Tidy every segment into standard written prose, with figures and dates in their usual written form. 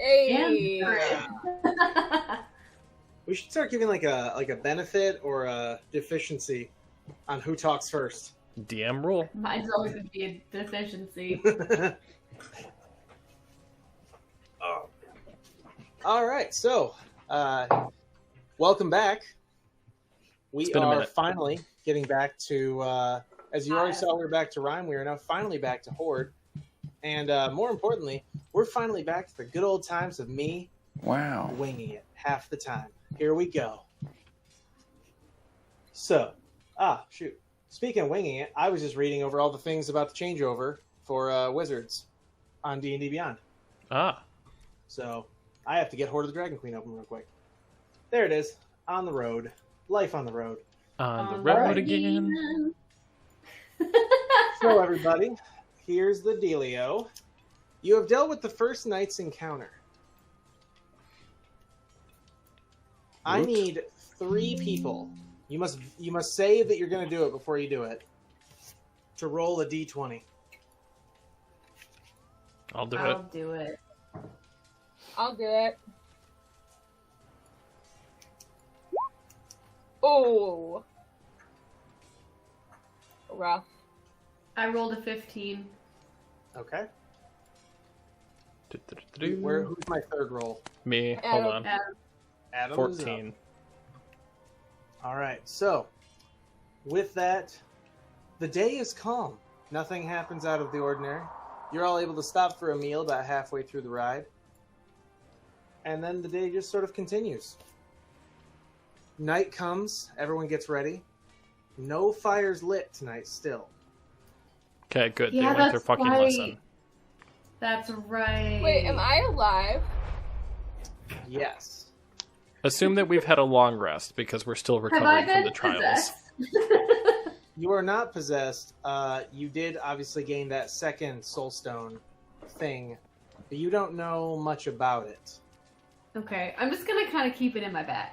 Hey. We should start giving like a benefit or a deficiency on who talks first. DM rule. Mine's always going to be a deficiency. Oh. All right, so welcome back. We are finally getting back to, as you already saw, we're back to Rhyme. We are now finally back to Hoard. And more importantly, we're finally back to the good old times of me winging it half the time. Here we go. So, shoot. Speaking of winging it, I was just reading over all the things about the changeover for Wizards on D&D Beyond. So, I have to get Hoard of the Dragon Queen open real quick. There it is. On the road. Life on the road. On the road again. So, everybody, here's the dealio. You have dealt with the first night's encounter. I need 3 people. You must say that you're going to do it before you do it. To roll a d20. I'll do I'll do it. I'll do it. Oh. Rough. I rolled a 15. Okay. it. Who's my third roll? Me. Hold on. Adam 14. All right. So, with that, the day is calm. Nothing happens out of the ordinary. You're all able to stop for a meal about halfway through the ride. And then the day just sort of continues. Night comes. Everyone gets ready. No fires lit tonight still. Okay, good. Yeah, they went their fucking lesson. That's right. Wait, am I alive? Yes. Assume that we've had a long rest because we're still recovering from the trials. You are not possessed. You did obviously gain that second soulstone thing, but you don't know much about it. Okay, I'm just gonna kind of keep it in my bag.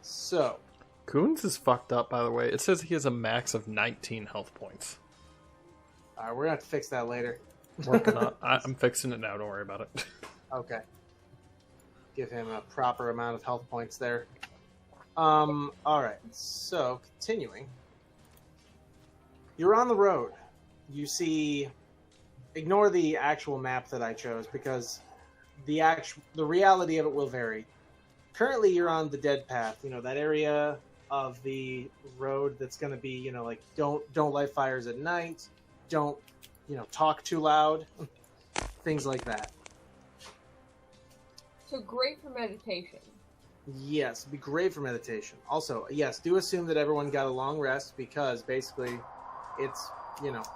So, Coons is fucked up, by the way. It says he has a max of 19 health points. we're gonna have to fix that later. Working on. I'm fixing it now. Don't worry about it. Okay. Give him a proper amount of health points there. All right. So, continuing. You're on the road. You see. Ignore the actual map that I chose because the reality of it will vary. Currently, you're on the dead path. You know that area of the road that's going to be, like don't light fires at night. Don't, talk too loud. Things like that. So great for meditation. Yes, it'd be great for meditation. Also, yes, do assume that everyone got a long rest because basically it's,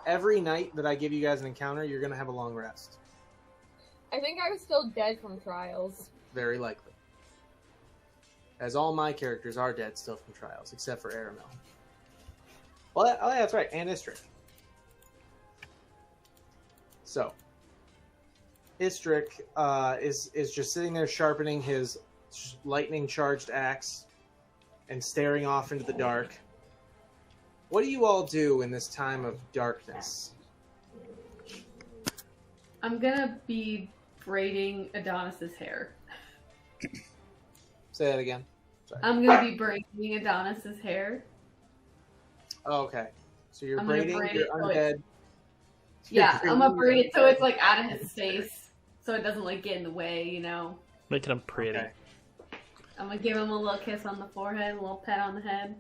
every night that I give you guys an encounter, you're going to have a long rest. I think I was still dead from trials. Very likely. As all my characters are dead still from trials, except for Aramel. Well, that's right, and Istrick. So, Istrick is just sitting there sharpening his lightning-charged axe and staring off into the dark. What do you all do in this time of darkness? I'm gonna be braiding Adonis's hair. Say that again. Sorry. I'm gonna be braiding Adonis's hair. Oh, okay. So you're I'm gonna braiding braid your it so undead. Yeah, I'm gonna braid it so it's like out of his face, so it doesn't like get in the way, Making him pretty. Okay. I'm gonna give him a little kiss on the forehead, a little pet on the head.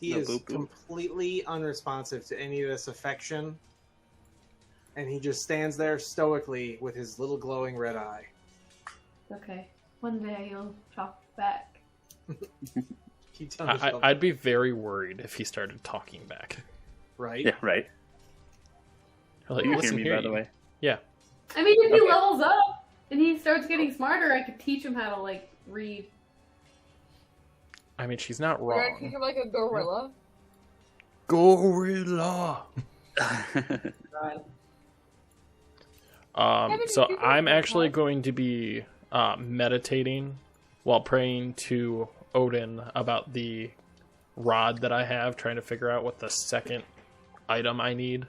He is completely unresponsive to any of this affection, and he just stands there stoically with his little glowing red eye. Okay, one day you'll talk back. Keep telling yourself. I'd be very worried if he started talking back. Right? Yeah, right. Like, You listen hear me, here, by the way. Yeah. I mean, if he levels up and he starts getting smarter, I could teach him how to like read. I mean, she's not We're gonna treat wrong. him like a gorilla. Gorilla. So I'm actually going to be meditating while praying to Odin about the rod that I have, trying to figure out what the second item I need.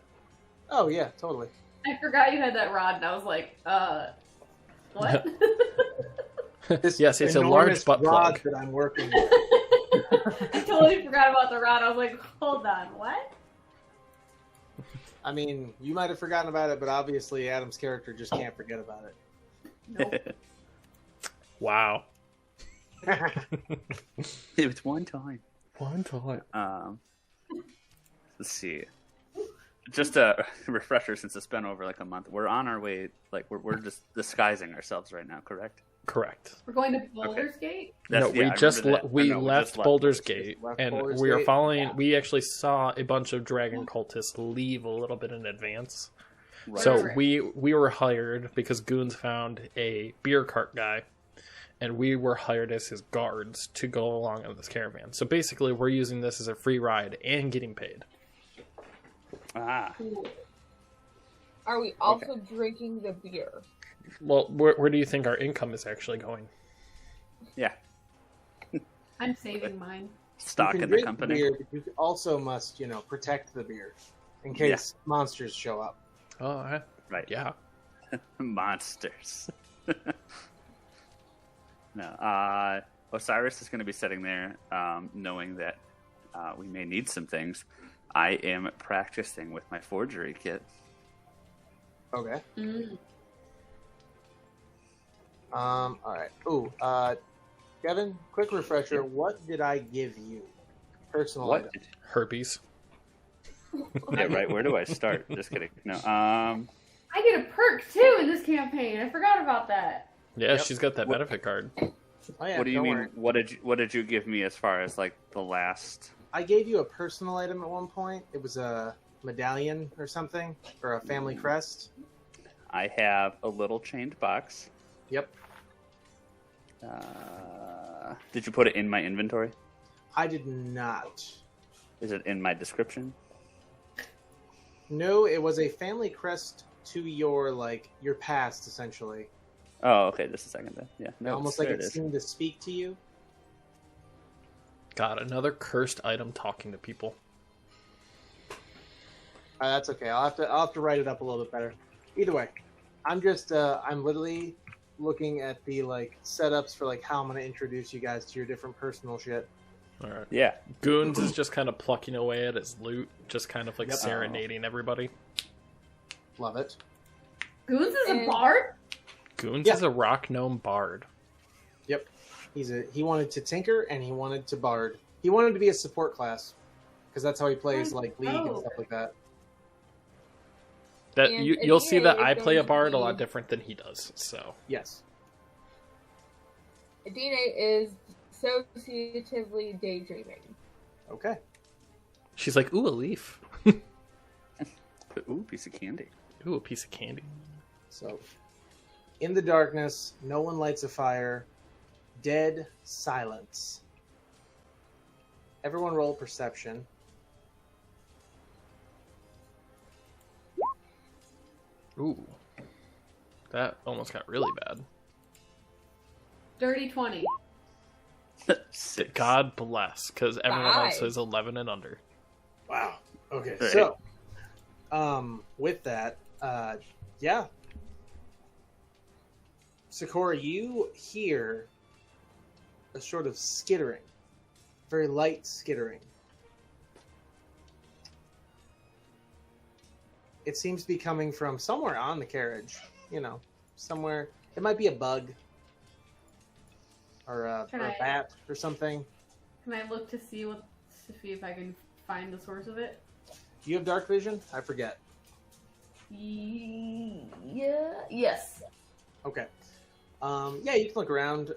Oh, yeah, totally. I forgot you had that rod, and I was like, what? Yes, it's a large butt rod plug that I'm working with. I totally forgot about the rod. I was like, hold on, what? I mean, you might have forgotten about it, but obviously Adam's character just can't forget about it. Nope. Wow. It was one time. One time. Let's see. Just a refresher, since it's been over like a month. We're on our way. Like we're just disguising ourselves right now. Correct? Correct. We're going to Boulder's Gate? No, we just left Boulder's Gate, and Boulder's we are Gate. following. Yeah. We actually saw a bunch of dragon cultists leave a little bit in advance. Right. So Right. we were hired because Goons found a beer cart guy, and we were hired as his guards to go along on this caravan. So basically, we're using this as a free ride and getting paid. Cool. Are we also drinking the beer? Well, where do you think our income is actually going? Yeah. I'm saving mine. Stock You can in the drink company. beer, but you also must, protect the beer in case monsters show up. Oh, Right. yeah. Monsters. No. Osiris is going to be sitting there, knowing that we may need some things. I am practicing with my forgery kit. Okay. Mm. All right. Ooh, Kevin, quick refresher. What did I give you? Personal What? item. Herpes. Yeah, right. Where do I start? Just kidding. No. I get a perk too in this campaign. I forgot about that. Yeah, Yep. she's got that benefit card. Oh, yeah, What do you don't mean? worry. What did you give me as far as like the last? I gave you a personal item at one point. It was a medallion or something, or a family crest. I have a little chained box. Yep. Did you put it in my inventory? I did not. Is it in my description? No, it was a family crest to your past, essentially. Oh, okay. Just a second then. Yeah. No. Almost like there it it is. seemed to speak to you. God, another cursed item talking to people. That's okay. I'll have to write it up a little bit better. Either way, I'm literally looking at the setups for how I'm gonna introduce you guys to your different personal shit. All right. Yeah. Goons is just kind of plucking away at his loot, just kind of Yep. serenading everybody. Love it. Goons is a And- bard? Goons Yeah. is a rock gnome bard. Yep. He wanted to tinker and he wanted to bard. He wanted to be a support class because that's how he plays League and stuff like that. That And you'll see that Adina I is play a going to bard a be- lot different than he does. So Yes. Adina is associatively daydreaming. Okay. she's like, "Ooh, a leaf. Ooh, piece of candy. Ooh, a piece of candy." So, in the darkness, no one lights a fire. Dead silence. Everyone roll perception. Ooh, that almost got really bad. Dirty 20. 6. God bless, because everyone else Five. is 11 and under. Wow. Okay. Right. So, with that, yeah. Sakura, you hear a sort of skittering, very light skittering. It seems to be coming from somewhere on the carriage. Somewhere. It might be a bug or a Try. bat or something. Can I look to see if I can find the source of it? Do you have dark vision? I forget. Yeah. Yes. Okay. Yeah, you can look around.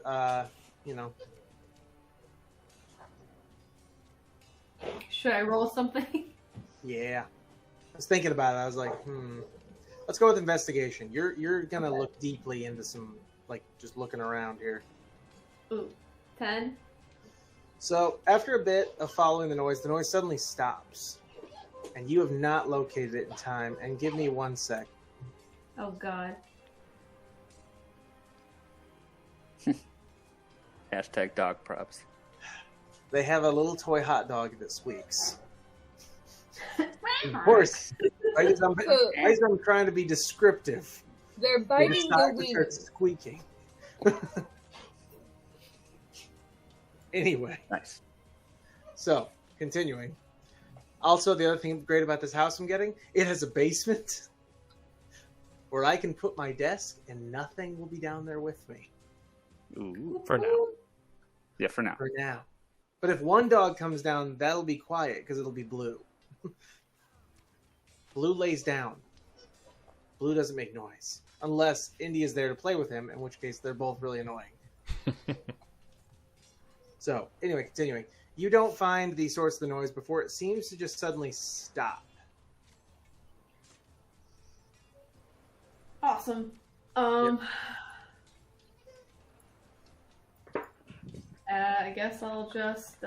Should I roll something? Yeah. I was thinking about it. I was like, let's go with investigation. You're gonna look deeply into some just looking around here. Ooh. 10? So after a bit of following the noise suddenly stops. And you have not located it in time. And give me 1 sec. Oh god. Hashtag dog props. They have a little toy hot dog that squeaks. Of course, Right as I'm trying to be descriptive. They're biting the wings. Starts squeaking. Anyway. Nice. So, continuing. Also, the other thing great about this house I'm getting, it has a basement where I can put my desk and nothing will be down there with me. Ooh. For now. Yeah, for now. For now. But if one dog comes down, that'll be quiet because it'll be Blue. Blue lays down. Blue doesn't make noise. Unless Indy is there to play with him, in which case they're both really annoying. So, anyway, continuing. You don't find the source of the noise before it seems to just suddenly stop. Awesome. I guess I'll just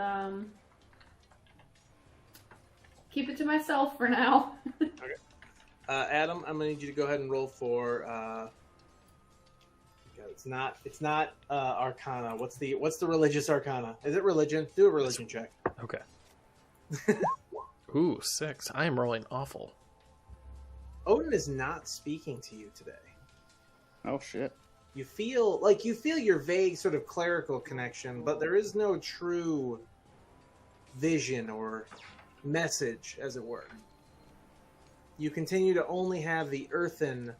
keep it to myself for now. Okay. Adam, I'm gonna need you to go ahead and roll for. It's not Arcana. What's the religious Arcana? Is it religion? Do a religion check. Okay. Ooh, 6. I am rolling awful. Odin is not speaking to you today. Oh shit. You feel your vague sort of clerical connection, but there is no true vision or message, as it were. You continue to only have the earthen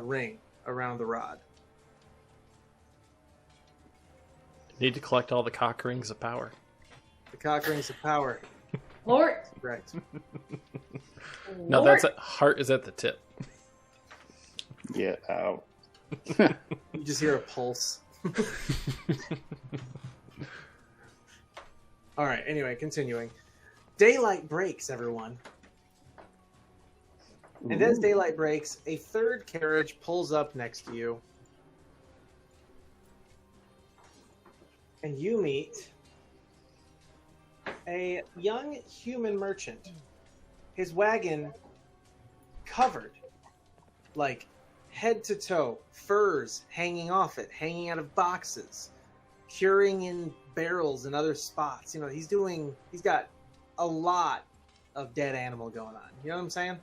ring around the rod. Need to collect all the cock rings of power. The cock rings of power. Lord. Correct. No, that's heart is at the tip. Get out. You just hear a pulse. All right, anyway, continuing. Daylight breaks, everyone. And as daylight breaks, a third carriage pulls up next to you. And you meet a young human merchant. His wagon covered, like head to toe, furs hanging off it, hanging out of boxes, curing in barrels and other spots. You know, he's got a lot of dead animal going on. You know what I'm saying?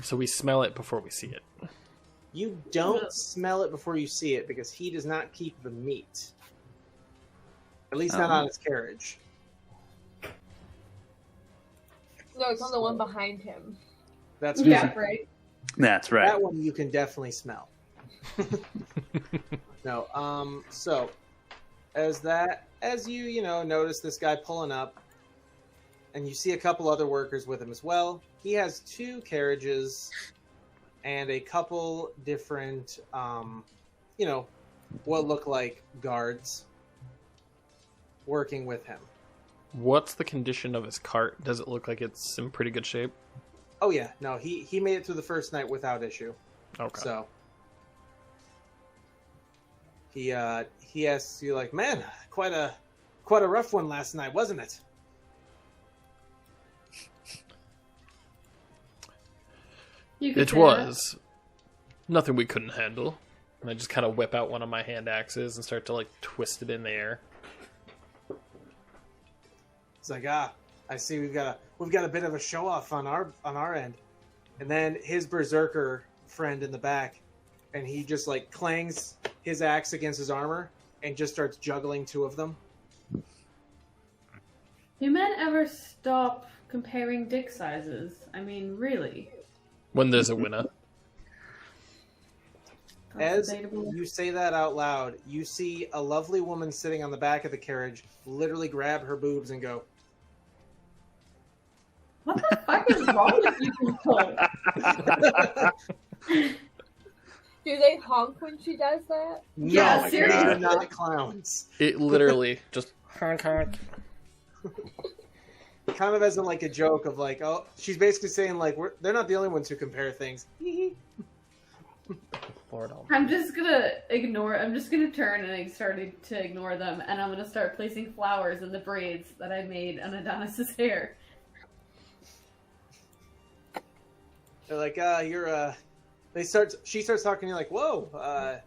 So we smell it before we see it. You don't smell it before you see it because he does not keep the meat. At least not on his carriage. No, it's on the one behind him. That's right. That's right. That one you can definitely smell. No, so as you notice this guy pulling up, and you see a couple other workers with him as well. He has 2 carriages and a couple different, what look like guards working with him. What's the condition of his cart? Does it look like it's in pretty good shape? Oh yeah, no, he made it through the first night without issue. Okay. So he asks you like, man, quite a rough one last night, wasn't it? It was. Nothing we couldn't handle. And I just kind of whip out one of my hand axes and start to like twist it in the air. It's like, I see we've got a bit of a show off on our end. And then his berserker friend in the back, and he just like clangs his axe against his armor and just starts juggling 2 of them. Do men ever stop comparing dick sizes? I mean, really? When there's a winner. As you say that out loud, you see a lovely woman sitting on the back of the carriage literally grab her boobs and go, What the fuck is wrong with you people? Do they honk when she does that? no, Yeah, seriously. they're not clowns. It literally just honk honk. Kind of as in like a joke of like, oh, she's basically saying like, they're not the only ones who compare things. Lord, I'm just gonna turn and I started to ignore them, and I'm gonna start placing flowers in the braids that I made on Adonis's hair. They're like, she starts talking to you like, whoa,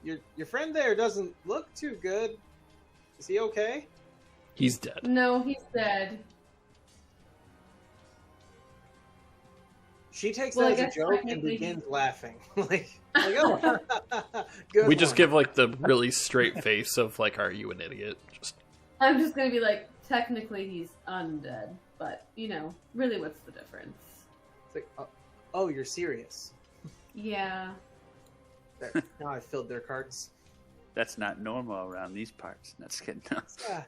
your friend there doesn't look too good. Is he okay? He's dead. No, he's dead. She takes Well, I that as a guess joke and technically- begins laughing. oh, good We just one. give like the really straight face of like, "Are you an idiot?" Just I'm just gonna be like, technically he's undead, but really, what's the difference? It's like, oh, you're serious. Yeah. There. Now I filled their carts. That's not normal around these parts. That's good enough.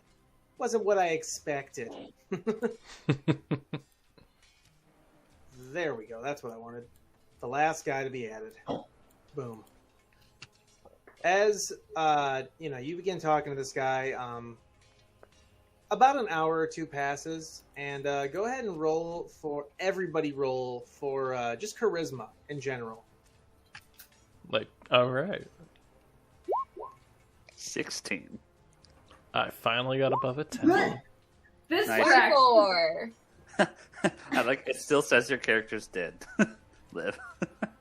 Wasn't what I expected. There we go. That's what I wanted. The last guy to be added. Boom. As you begin talking to this guy. About an hour or two passes, and go ahead and roll for just charisma in general. like, all right. 16. I finally got above a 10. This Nice. tracks. 24. I like it. Still says your character's dead. Live.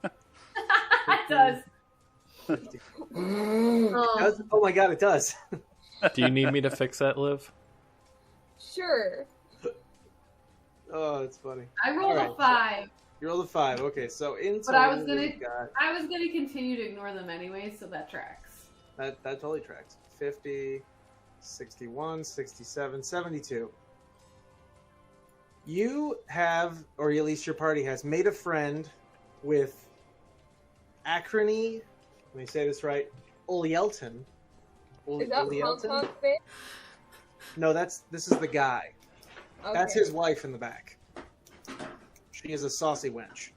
It does. Oh, Oh my god, it does. Do you need me to fix that, Liv? Sure. Oh, that's funny. I rolled Alright, a 5. You rolled a 5. Okay, so in But I total, was gonna- we've got- I was gonna continue to ignore them anyway, so that tracks. that totally tracks. 50, 61, 67, 72. You have, or at least your party has, made a friend with Acrony. Let me say this right. Olielton. Is that Hong Kong? No, this is the guy. Okay. That's his wife in the back. She is a saucy wench.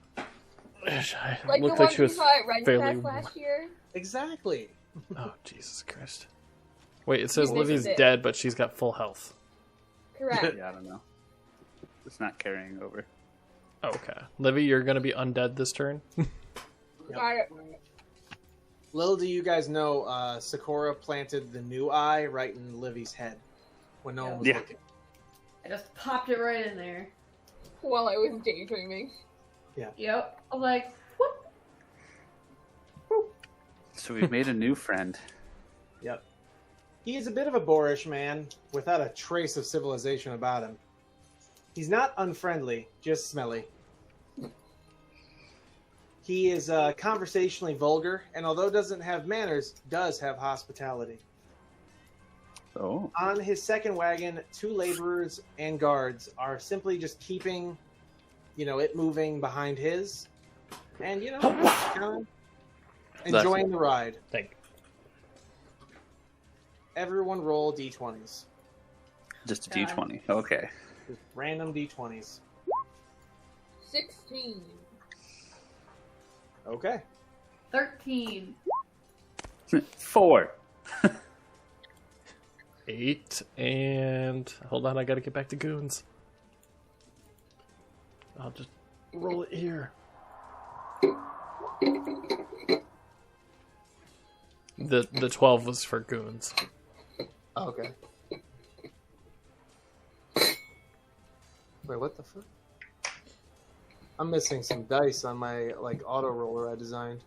Like Looked the like one she we was saw at Red fairly. Fest last year? Exactly. Oh, Jesus Christ. Wait, it says You Livy's missed it. dead, but she's got full health. Correct. Yeah, I don't know. It's not carrying over. Okay. Livy, you're going to be undead this turn? Got it. Little do you guys know, Sakura planted the new eye right in Livy's head when no one was Yeah. looking. I just popped it right in there. While I was daydreaming. Yep. I'm like, whoop. So we've made a new friend. Yep. He is a bit of a boorish man without a trace of civilization about him. He's not unfriendly, just smelly. He is conversationally vulgar, and although doesn't have manners, does have hospitality. Oh. On his second wagon, 2 laborers and guards are simply just keeping, it moving behind his, and kind of enjoying the ride. Thank you. Everyone roll d20s, Just a God. D20. Okay. just random d20s. 16. Okay. 13. 4. 8, and hold on, I gotta get back to goons. I'll just roll it here. The 12 was for goons. Okay. Wait, what the fuck? I'm missing some dice on my auto roller I designed.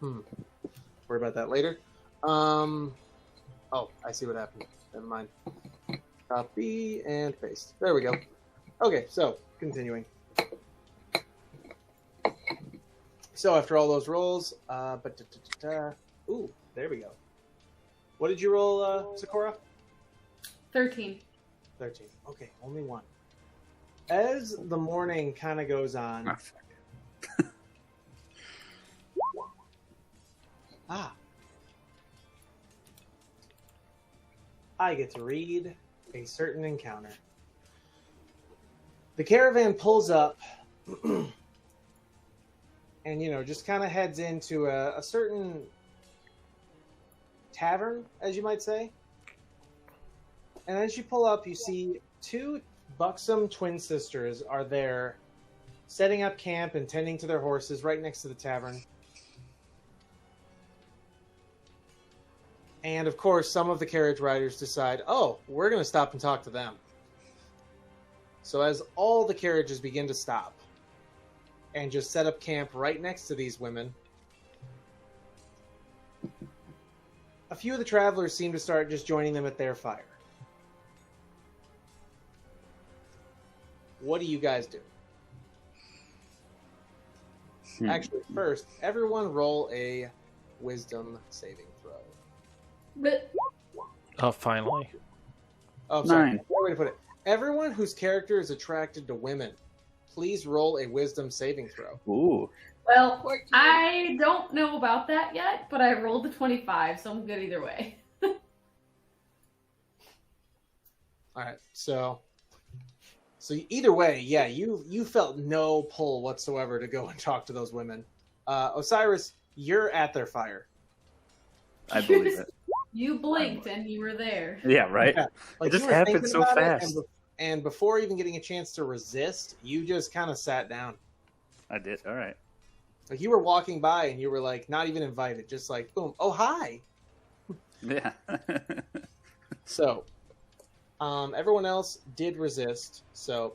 Worry about that later. Oh, I see what happened. Never mind. Copy and paste. There we go. Okay, so continuing. So after all those rolls, ooh, there we go. What did you roll, Sakura? 13. 13. Okay, only one. As the morning kind of goes on, Oh, fuck. I get to read a certain encounter. The caravan pulls up and, just kind of heads into a certain tavern, as you might say. And as you pull up, you see 2 buxom twin sisters are there setting up camp and tending to their horses right next to the tavern. And of course, some of the carriage riders decide, oh, we're going to stop and talk to them. So as all the carriages begin to stop and just set up camp right next to these women, a few of the travelers seem to start just joining them at their fire. What do you guys do? Actually, first, everyone roll a wisdom saving throw. But Oh, finally. Oh, sorry. 9. Way to put it. Everyone whose character is attracted to women, please roll a wisdom saving throw. Ooh. well, 14. I don't know about that yet, but I rolled a 25, so I'm good either way. All right, so either way, yeah, you felt no pull whatsoever to go and talk to those women. Osiris, you're at their fire. I believe it. You blinked and you were there. Yeah, right? Yeah, It just you were happened thinking so about it, fast. and before even getting a chance to resist, you just kind of sat down. I did. All right. Like you were walking by and you were like not even invited, just like boom, oh hi. Yeah. So, everyone else did resist. So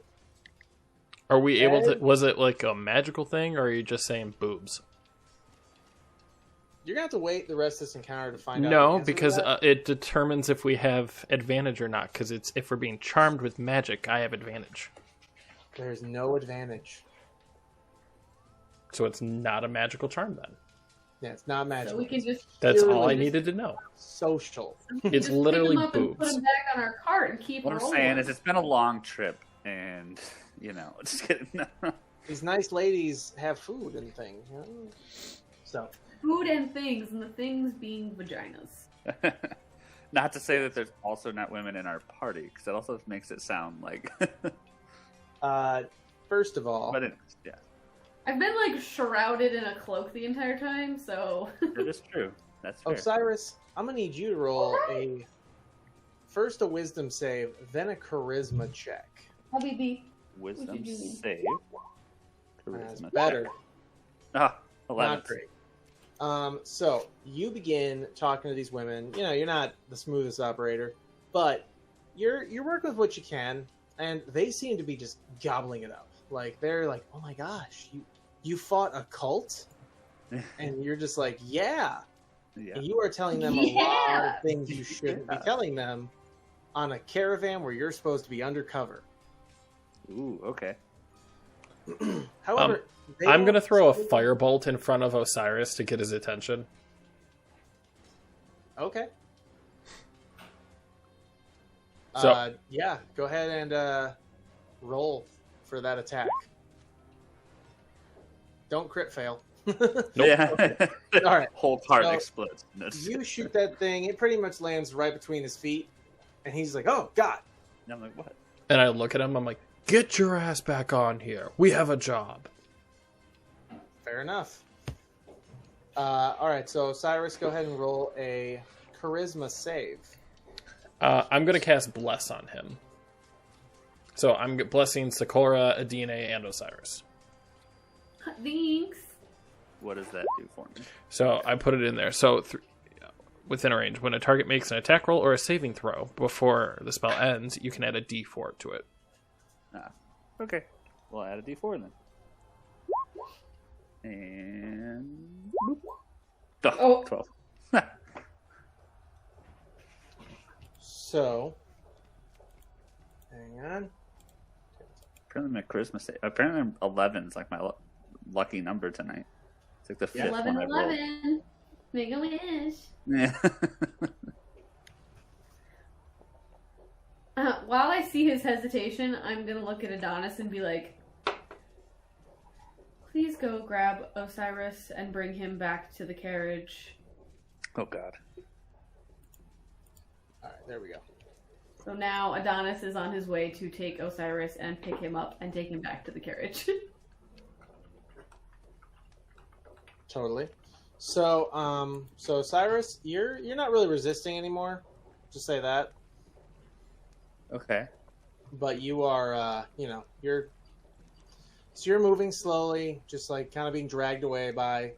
Are we able to? Ed? Was it like a magical thing, or are you just saying boobs? you're gonna have to wait the rest of this encounter to find out. the No, answer to because that. it determines if we have advantage or not. Because it's if we're being charmed with magic, I have advantage. There's no advantage. So it's not a magical charm then. Yeah, it's not So magical. we can just That's all I Purely needed to know. social. It's just literally pick them up and put boobs. them back on our cart and keep What I'm rolling. saying is it's been a long trip, and, just kidding. These nice ladies have food and things. You know? So Food and things, and the things being vaginas. Not to say that there's also not women in our party, because that also makes it sound like... first of all, But anyways, yeah, I've been like shrouded in a cloak the entire time, so it is true. That's fair. Osiris, I'm gonna need you to roll first a wisdom save, then a charisma check. Habibi. Wisdom What you doing? save. That's Charisma. better. Ah, 11. Not great. So you begin talking to these women. You know, you're not the smoothest operator, but you're working with what you can, and they seem to be just gobbling it up. Like they're like, "Oh my gosh, you fought a cult," and you're just like, "Yeah." Yeah. And you are telling them a lot of things you shouldn't be telling them on a caravan where you're supposed to be undercover. Ooh, okay. However, they I'm don't- gonna throw a firebolt in front of Osiris to get his attention. Okay. So- yeah, go ahead and roll for that attack. Don't crit fail. Yeah. All right. Whole cart So, explodes. No, just You kidding. shoot that thing, it pretty much lands right between his feet, and he's like, "Oh God!" And I'm like, what? And I look at him. I'm like, "Get your ass back on here. We have a job." Fair enough. All right, so Cyrus, go ahead and roll a charisma save. I'm gonna cast Bless on him. So I'm blessing Sakura, Adine, and Osiris. Thanks. What does that do for me? So I put it in there. So within a range, when a target makes an attack roll or a saving throw before the spell ends, you can add a D4 to it. Ah, okay. We'll add a D4 then. And... boop. Oh. 12. So, hang on. Apparently my charisma save. Apparently 11's like my lucky number tonight. It's like the fifth one I rolled. 11. Make a wish. Yeah. While I see his hesitation, I'm gonna look at Adonis and be like, "Please go grab Osiris and bring him back to the carriage." Oh god. All right, there we go. So now Adonis is on his way to take Osiris and pick him up and take him back to the carriage. Totally. So, so Cyrus, you're not really resisting anymore. Just say that. Okay. But you are, you're moving slowly, just like kind of being dragged away by,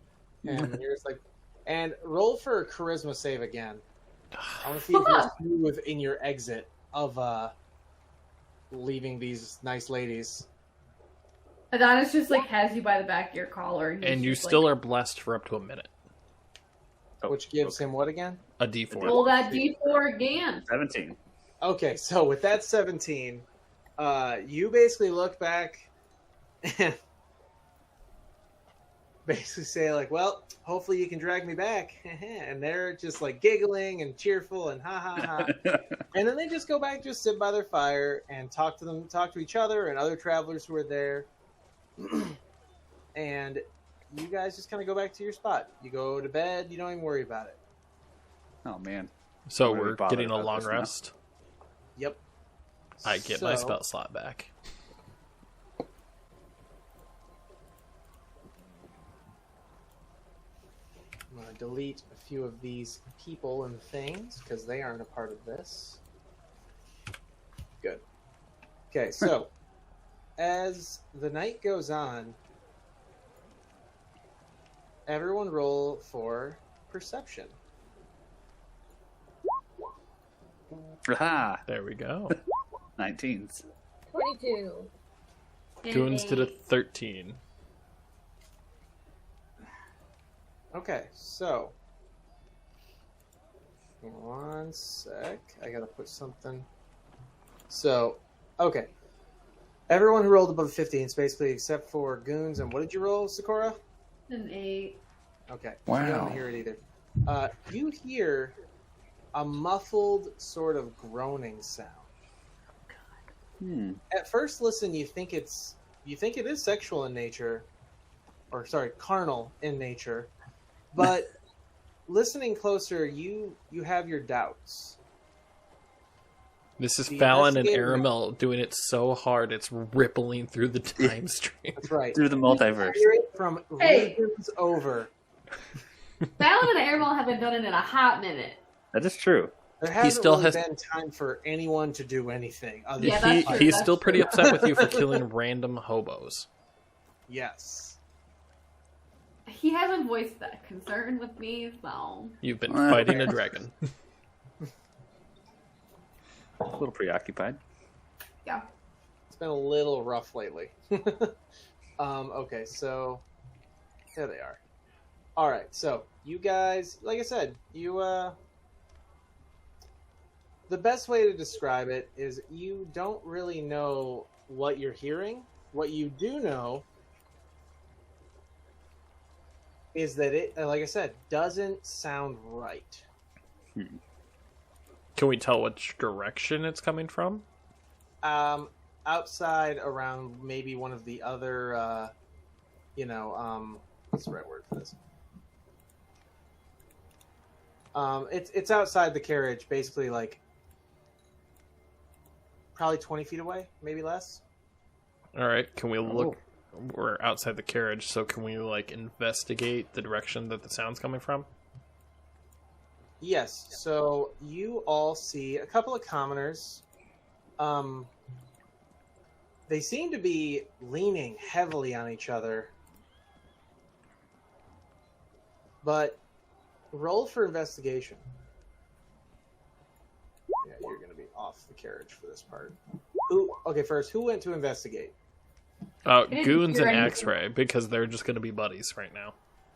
and you're just like, and roll for a charisma save again. I want to see if you're smooth in your exit of leaving these nice ladies. Adonis just like has you by the back of your collar, and, he's And you just, still like, are blessed for up to a minute. Which gives him what again? A D4. roll that D4 again. 17. Okay, so with that 17, you basically look back and basically say like, well, hopefully you can drag me back. And they're just like giggling and cheerful and ha ha ha. And then they just go back, just sit by their fire and talk to each other and other travelers who are there. And you guys just kind of go back to your spot. You go to bed. You don't even worry about it. Oh man. So What are we we're bothered getting a about long this now? rest. Yep. I get my spell slot back. I'm going to delete a few of these people and things because they aren't a part of this. Good. Okay, so as the night goes on, everyone roll for perception. Aha! There we go. 19s. 22. Goons did a 13. Okay, so one sec. I gotta put something. So, okay. Everyone who rolled above 15, basically, except for Goons. And what did you roll, Sakura? An 8. Okay. Wow. You don't hear it either. You hear a muffled sort of groaning sound. At first listen, you think it is sexual in nature, or sorry, carnal in nature, but listening closer, you have your doubts. This is The Fallon and investigator- Aramel doing it so hard it's rippling through the time stream. That's right. Through the multiverse. You hear it from Hey. regions over. Fallon and Airmail haven't done it in a hot minute. That is true. There hasn't still really has- been time for anyone to do anything. Other Yeah, than that's true. He's still pretty upset with you for killing random hobos. Yes. He hasn't voiced that concern with me, so. You've been fighting a dragon. A little preoccupied. Yeah. It's been a little rough lately. Okay, so there they are. All right, so you guys, like I said, the best way to describe it is you don't really know what you're hearing. What you do know is that it, like I said, doesn't sound right. Can we tell which direction it's coming from? Outside around maybe one of the other, what's the right word for this? It's outside the carriage, basically like probably 20 feet away, maybe less. All right, can we look? We're outside the carriage, so can we like investigate the direction that the sound's coming from? Yes. So you all see a couple of commoners. They seem to be leaning heavily on each other. But roll for investigation. Yeah, you're going to be off the carriage for this part. First, who went to investigate? didn't Goons hear and anything. X-Ray, because they're just going to be buddies right now.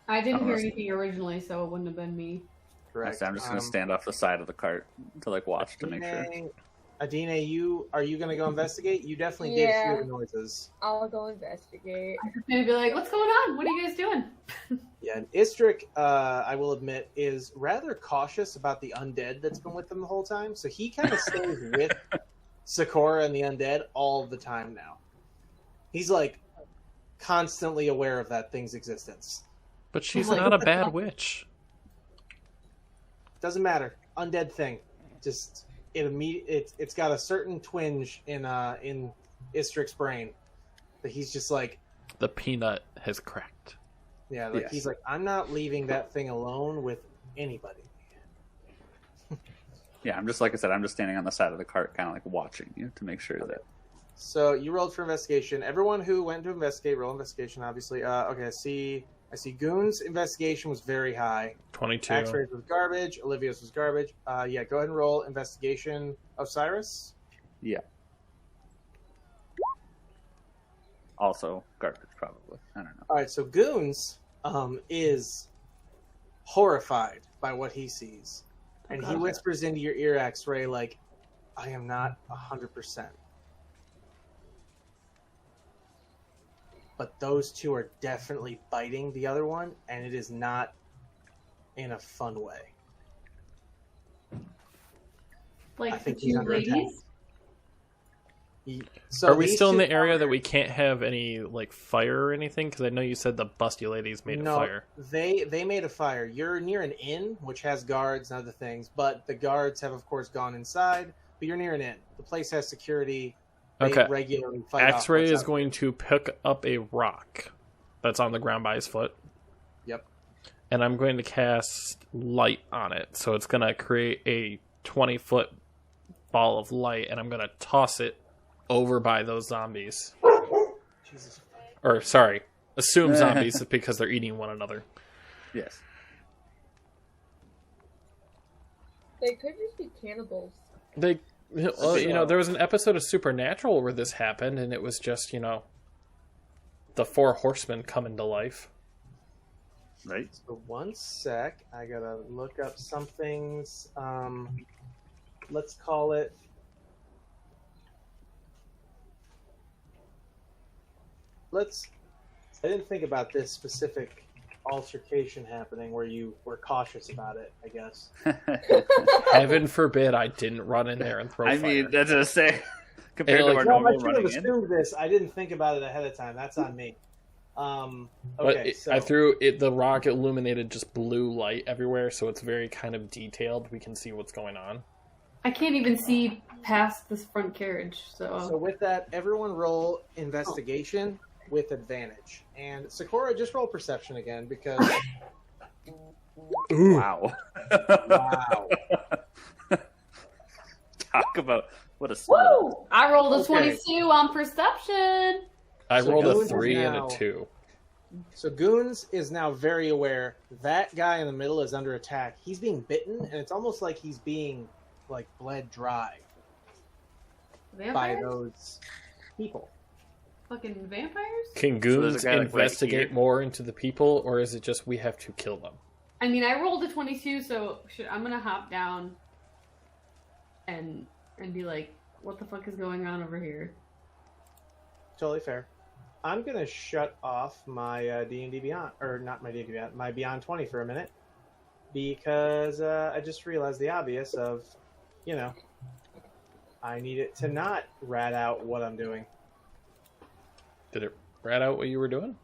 I didn't hear Unless- anything originally, so it wouldn't have been me. Correct. I'm just going to stand off the side of the cart to like watch to make sure. Adine, are you going to go investigate? You definitely did Yeah. hear the noises. I'll go investigate. Maybe be like, what's going on? What are you guys doing? Yeah, and Istrik, I will admit, is rather cautious about the undead that's been with them the whole time. So he kind of stays with Sakura and the undead all the time now. He's like constantly aware of that thing's existence. But she's Like- not a bad witch. Doesn't matter. Undead thing. Just it's got a certain twinge in Istrik's brain that he's just like, The peanut has cracked. yeah, like Yes. he's like, I'm not leaving that thing alone with anybody. Yeah, I'm just like I said. I'm just standing on the side of the cart, kind of like watching you to make sure that. So you rolled for investigation. Everyone who went to investigate, roll investigation, obviously. Okay, I see Goon's investigation was very high. 22. X-Ray's was garbage. Olivia's was garbage. Yeah, go ahead and roll investigation of Cyrus. Yeah. Also, garbage probably. I don't know. All right, so Goons is horrified by what he sees. And he whispers into your ear, X-Ray, like, I am not 100%. but those two are definitely biting the other one, and it is not in a fun way. Like I the think he's two under attack. ladies? Are we still in the area that we can't have any like fire or anything? Because I know you said the busty ladies made a fire. They made a fire. You're near an inn, which has guards and other things, but the guards have, of course, gone inside. But you're near an inn. The place has security. They regularly fight. X-Ray is going to pick up a rock that's on the ground by his foot. Yep. And I'm going to cast light on it, so it's going to create a 20-foot ball of light, and I'm going to toss it over by those zombies. Jesus. Or, sorry, assume zombies because they're eating one another. Yes. They could just be cannibals. They, there was an episode of Supernatural where this happened, and it was just, the 4 horsemen coming to life. Right. So 1 sec. I gotta look up some things. Let's call it. I didn't think about this specific altercation happening where you were cautious about it, I guess. Heaven forbid I didn't run in there and throw fire. I mean, that's what I say. Compared to our I normal should have running in. assumed this. I didn't think about it ahead of time. That's on me. Okay, so I threw it. The rock illuminated just blue light everywhere, so it's very kind of detailed. We can see what's going on. I can't even see past this front carriage, So with that, everyone roll investigation with advantage. And Sakura, just roll perception again because... Wow. Wow. Talk about what a... Woo! I rolled a Okay. 22 on perception. I So rolled a Goons is 3 and now- a 2. So Goons is now very aware that guy in the middle is under attack. He's being bitten, and it's almost like he's being bled dry by Vampires? those people. Fucking vampires? Can there's a Goons guy, right investigate here. more into the people, or is it just we have to kill them? I mean, I rolled a 22, so I'm gonna hop down and be like, what the fuck is going on over here? Totally fair. I'm gonna shut off my D&D Beyond, or not my D&D Beyond, my Beyond 20 for a minute, because I just realized the obvious of, I need it to not rat out what I'm doing. Did it rat out what you were doing?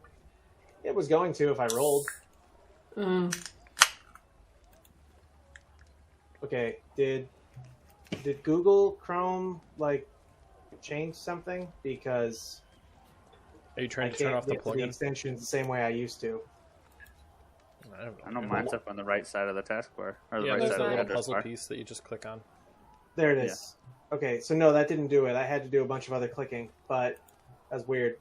It was going to if I rolled. Okay, did Google Chrome change something? Because Are you trying I to turn can't off the get to the plugin? extensions the same way I used to. I know mine's up on the right side of the taskbar. Or the Yeah, right there's side that of the little address puzzle bar. piece that you just click on. There it is. Okay, so no, that didn't do it. I had to do a bunch of other clicking, but that's weird.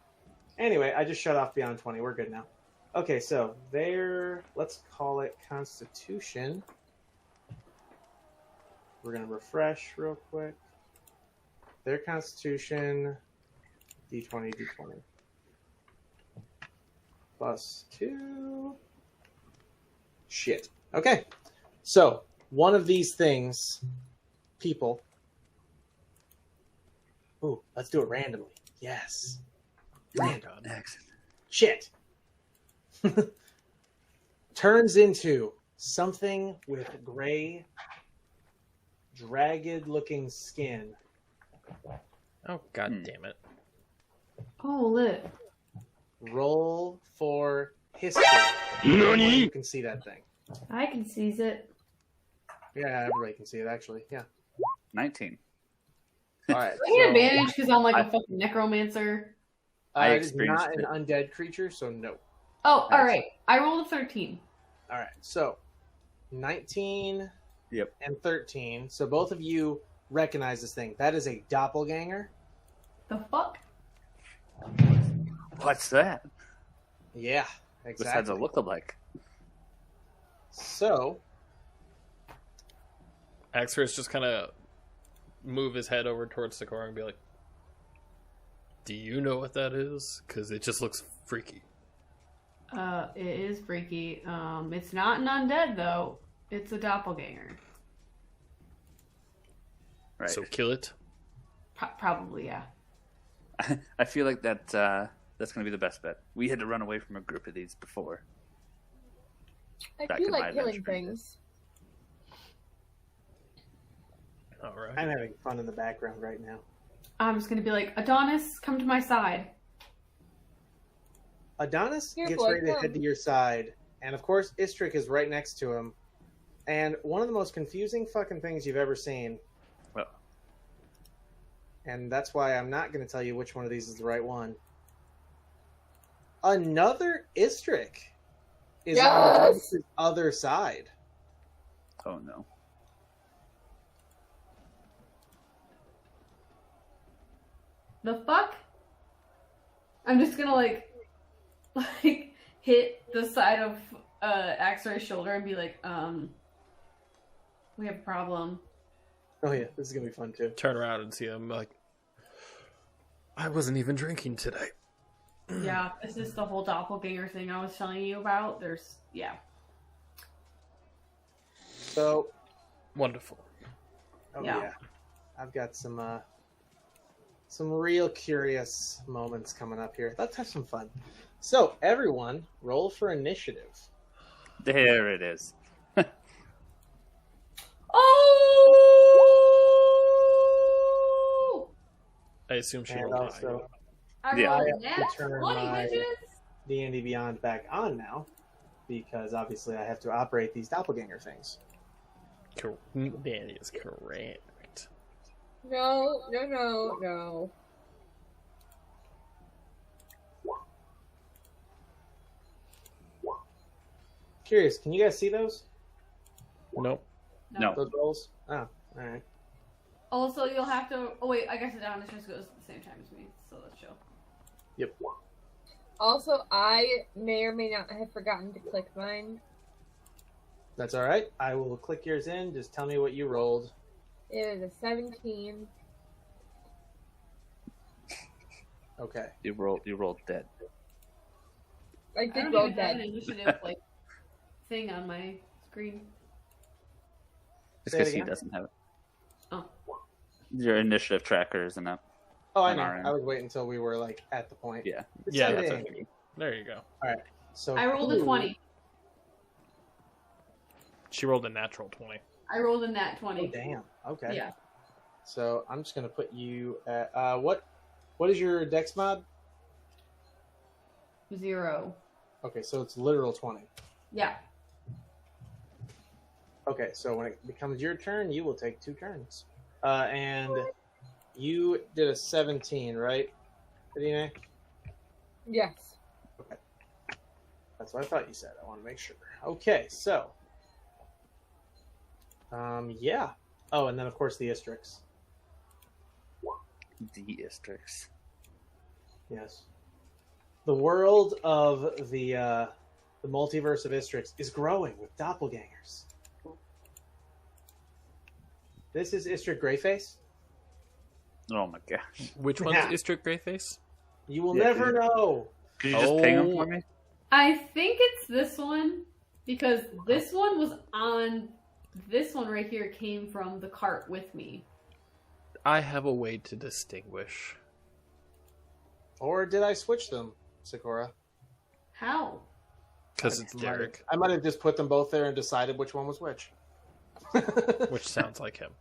Anyway, I just shut off Beyond 20. We're good now. Okay, so let's call it Constitution. We're going to refresh real quick. Their Constitution, D20, D20. +2. Shit. Okay, so one of these things, people. Ooh, let's do it randomly. Yes. Random. Excellent. Shit. Turns into something with gray, dragged-looking skin. Oh, god damn it. Oh, lit. Roll for history. You can see that thing. I can seize it. Yeah, everybody can see it, actually. Yeah. 19. All right. I get advantage because I'm like a fucking necromancer. I It is experienced not an undead creature, so no. Oh, alright. I rolled a 13. All right, so 19 Yep. and 13. So both of you recognize this thing. That is a doppelganger. The fuck? What's that? Yeah, Besides a exactly. look-alike. So, Axer's just kind of move his head over towards Sakura and be like, do you know what that is? Because it just looks freaky. It is freaky. It's not an undead, though. It's a doppelganger. Right. So kill it. Probably, yeah. I feel like that That's going to be the best bet. We had to run away from a group of these before. I Back do in my like killing adventure. things. All right. I'm having fun in the background right now. I'm just gonna be like, Adonis, come to my side. Adonis Here, gets boy, ready to come. head to your side, and of course, Istrik is right next to him. And one of the most confusing fucking things you've ever seen, Well, and that's why I'm not going to tell you which one of these is the right one. Another Istrik is on Yes! Adonis' other side. oh no. The fuck? I'm just gonna like hit the side of Axray's shoulder and be like, we have a problem. Oh yeah, this is going to be fun too. Turn around and see him like, I wasn't even drinking today. Yeah, this is the whole doppelganger thing I was telling you about. Yeah. So, Wonderful. oh Yeah. yeah, I've got some real curious moments coming up here. Let's have some fun. So, everyone, roll for initiative. There it is. Oh! I assume she And rolled high. also, I Yeah. rolled I a have to nat turn 20, my- bitches! D&D Beyond back on now, because obviously I have to operate these doppelganger things. That is correct. No. Curious, can you guys see those? Nope. No. Those rolls? Oh, alright. Also, you'll have to. Oh, wait, I guess Adonis just goes at the same time as me, so let's chill. Yep. Also, I may or may not have forgotten to click mine. That's alright. I will click yours in. Just tell me what you rolled. It is a 17. Okay. You rolled dead. I I did don't roll even have an dead. initiative like thing on my screen. It's Say it because he again? doesn't have it. Oh. Your initiative tracker isn't up. Oh, I On know. our end. I was waiting until we were like at the point. Yeah. Yeah, Deciding. that's what I figured. There you go. So I rolled a 20. She rolled a natural 20. I rolled a nat Oh 20. damn. Okay. Yeah. So I'm just gonna put you at what is your dex mod? 0. Okay, so it's literal 20. Yeah. Okay, so when it becomes your turn, you will take 2 turns. And you did a 17, right, Adine? Yes. That's what I thought you said. I want to make sure. Okay, so yeah. Oh, and then of course the Istrix. The Istrix. Yes. The world of the multiverse of Istrix is growing with doppelgangers. This is Istric Greyface. Oh my gosh. Which one's Yeah. Istrik Greyface? You will Yeah, never dude. know. Could you just ping him Oh. for me? I think it's this one because this one was on. This one right here came from the cart with me. I have a way to distinguish. Or did I switch them, Sakura? How? Because it's Sorry. lyric, I might have just put them both there and decided which one was which. which sounds like him.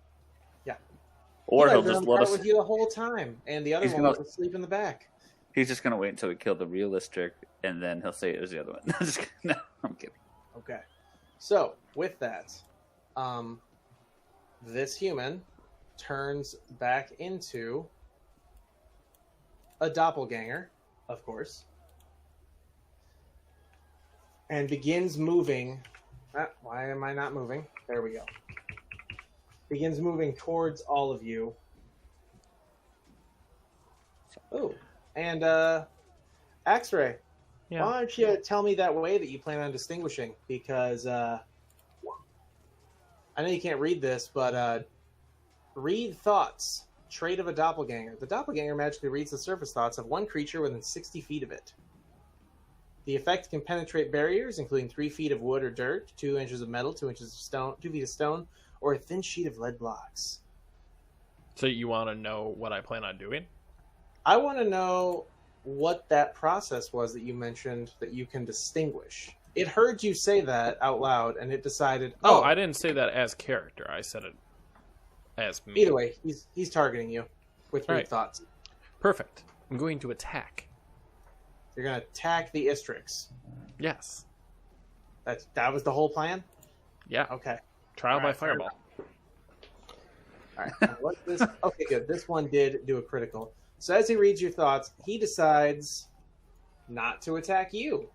Or He he'll might have just been let on us. cart with you the whole time, and the other He's one gonna- was asleep in the back. He's just gonna wait until we kill the real Istric, and then he'll say it was the other one. Just kidding. No, I'm kidding. Okay. So, with that, this human turns back into a doppelganger, of course, and begins moving. Why am I not moving? There we go. Begins moving towards all of you. Oh, and Axray, Yeah. why don't you tell me that way that you plan on distinguishing? Because I know you can't read this, but read thoughts. Trait of a doppelganger. The doppelganger magically reads the surface thoughts of one creature within 60 feet of it. The effect can penetrate barriers, including 3 feet of wood or dirt, 2 inches of metal, 2 inches of stone, 2 feet of stone, or a thin sheet of lead blocks. So you want to know what I plan on doing? I want to know what that process was that you mentioned that you can distinguish. It heard you say that out loud, and it decided. Oh, I didn't say that as character. I said it as me. Either way, he's targeting you with your thoughts. Perfect. I'm going to attack. You're going to attack the Istrix. Yes. That was the whole plan? Yeah. Okay. Trial by fireball. All right. What's this? Okay, good. This one did do a critical. So as he reads your thoughts, he decides not to attack you.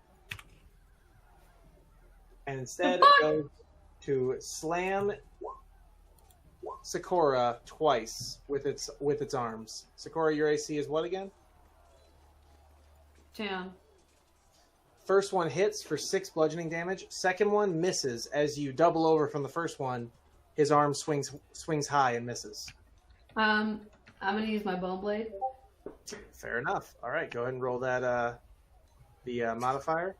And instead goes to slam Sakura twice with its arms. Sakura, your AC is what again? 10. First one hits for 6 bludgeoning damage. Second one misses as you double over from the first one. His arm swings high and misses. I'm gonna use my bone blade. Fair enough. All right, go ahead and roll that the modifier.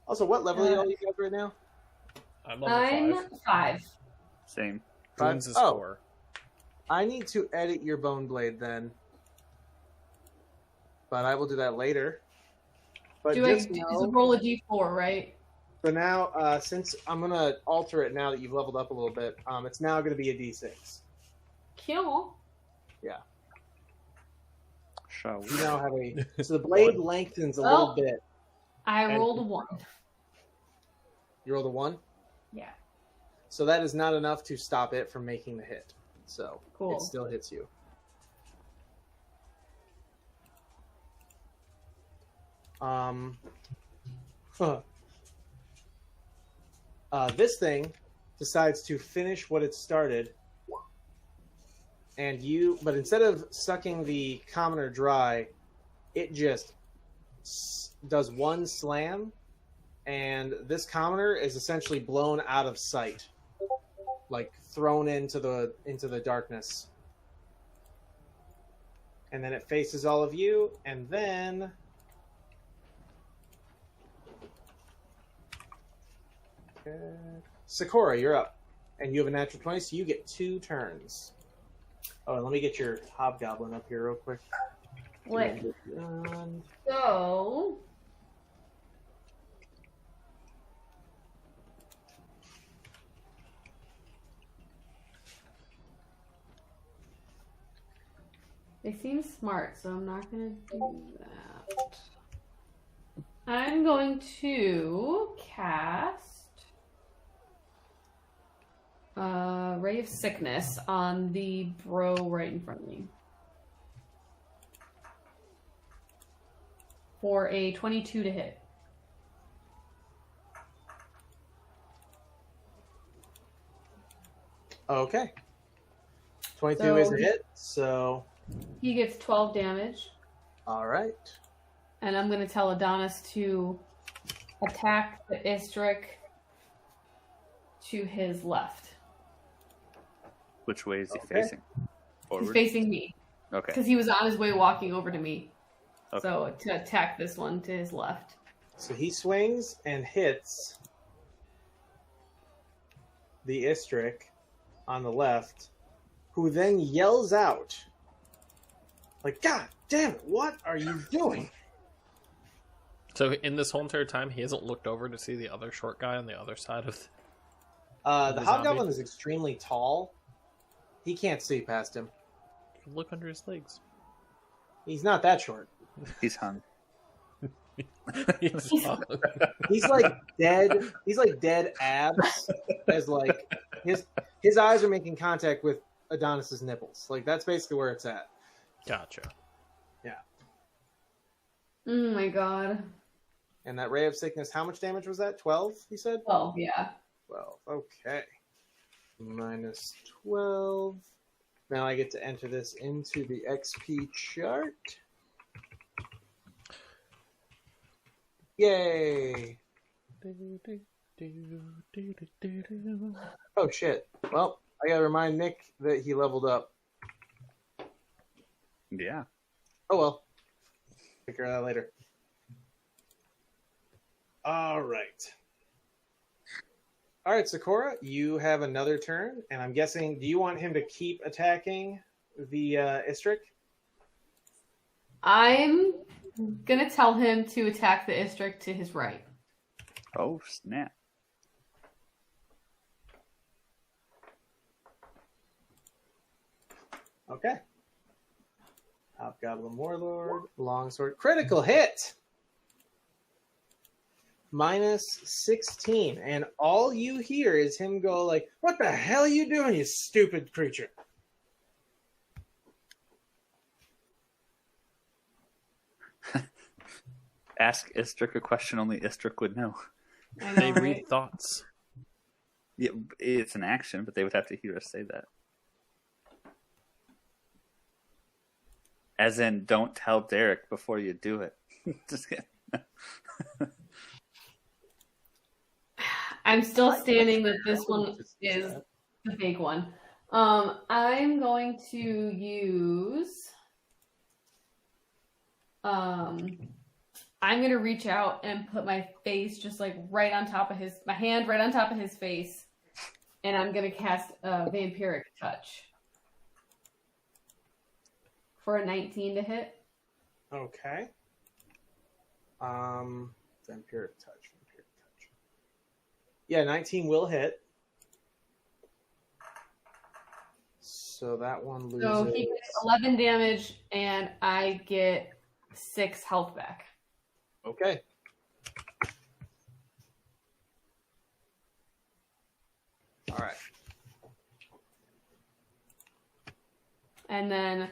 Also, what level are you guys right now? I'm level 5. 5. Same. Boobs is 4. I need to edit your bone blade then, but I will do that later. But just roll a d4, right? So now, since I'm gonna alter it now that you've leveled up a little bit, it's now gonna be a d6. Cool. Yeah. Shall we? You now have so the blade lengthens a little bit. I rolled a 1. You rolled a 1? Yeah. So that is not enough to stop it from making the hit. So cool. It still hits you. This thing decides to finish what it started, but instead of sucking the commoner dry, it just does one slam, and this commoner is essentially blown out of sight, like thrown into the darkness. And then it faces all of you, and then Sakura, you're up. And you have a natural 20, so you get 2 turns. Oh, and let me get your hobgoblin up here real quick. Wait. So they seem smart, so I'm not going to do that. I'm going to cast Ray of Sickness on the bro right in front of me. For a 22 to hit. Okay. 22 is a hit, so he gets 12 damage. All right. And I'm going to tell Adonis to attack the Istric to his left. Which way is he facing? Forward? He's facing me. Okay. Because he was on his way walking over to me. Okay. So to attack this one to his left. So he swings and hits the Istric on the left, who then yells out, like, "God damn it, what are you doing?" So in this whole entire time, he hasn't looked over to see the other short guy on the other side of the hobgoblin is extremely tall. He can't see past him. Look under his legs. He's not that short. He's hung. He's like dead. He's like dead abs. As like his eyes are making contact with Adonis's nipples. Like that's basically where it's at. Gotcha. Yeah. Oh my god. And that ray of sickness, how much damage was that? 12, he said? 12, yeah. 12. Okay. Minus 12. Now I get to enter this into the XP chart. Yay! Oh shit. Well, I gotta remind Nick that he leveled up. Yeah. Oh well. Figure that out later. Alright, Sakura, you have another turn, and I'm guessing, do you want him to keep attacking the Istric? I'm gonna tell him to attack the Istric to his right. Oh, snap. Okay. Hobgoblin Warlord, Longsword. Critical hit! Minus 16. And all you hear is him go like, what the hell are you doing, you stupid creature? Ask Istric a question only Istric would know. I know, They right? read thoughts. Yeah, it's an action, but they would have to hear us say that. As in, don't tell Derek before you do it. Just kidding. I'm still standing that this one is the big one. I'm going to use. I'm gonna reach out and put my face just like right on top of my hand right on top of his face, and I'm gonna cast a vampiric touch for a 19 to hit. Okay. Vampiric touch. Yeah, 19 will hit. So that one loses. So he gets 11 damage, and I get 6 health back. Okay. All right. And then,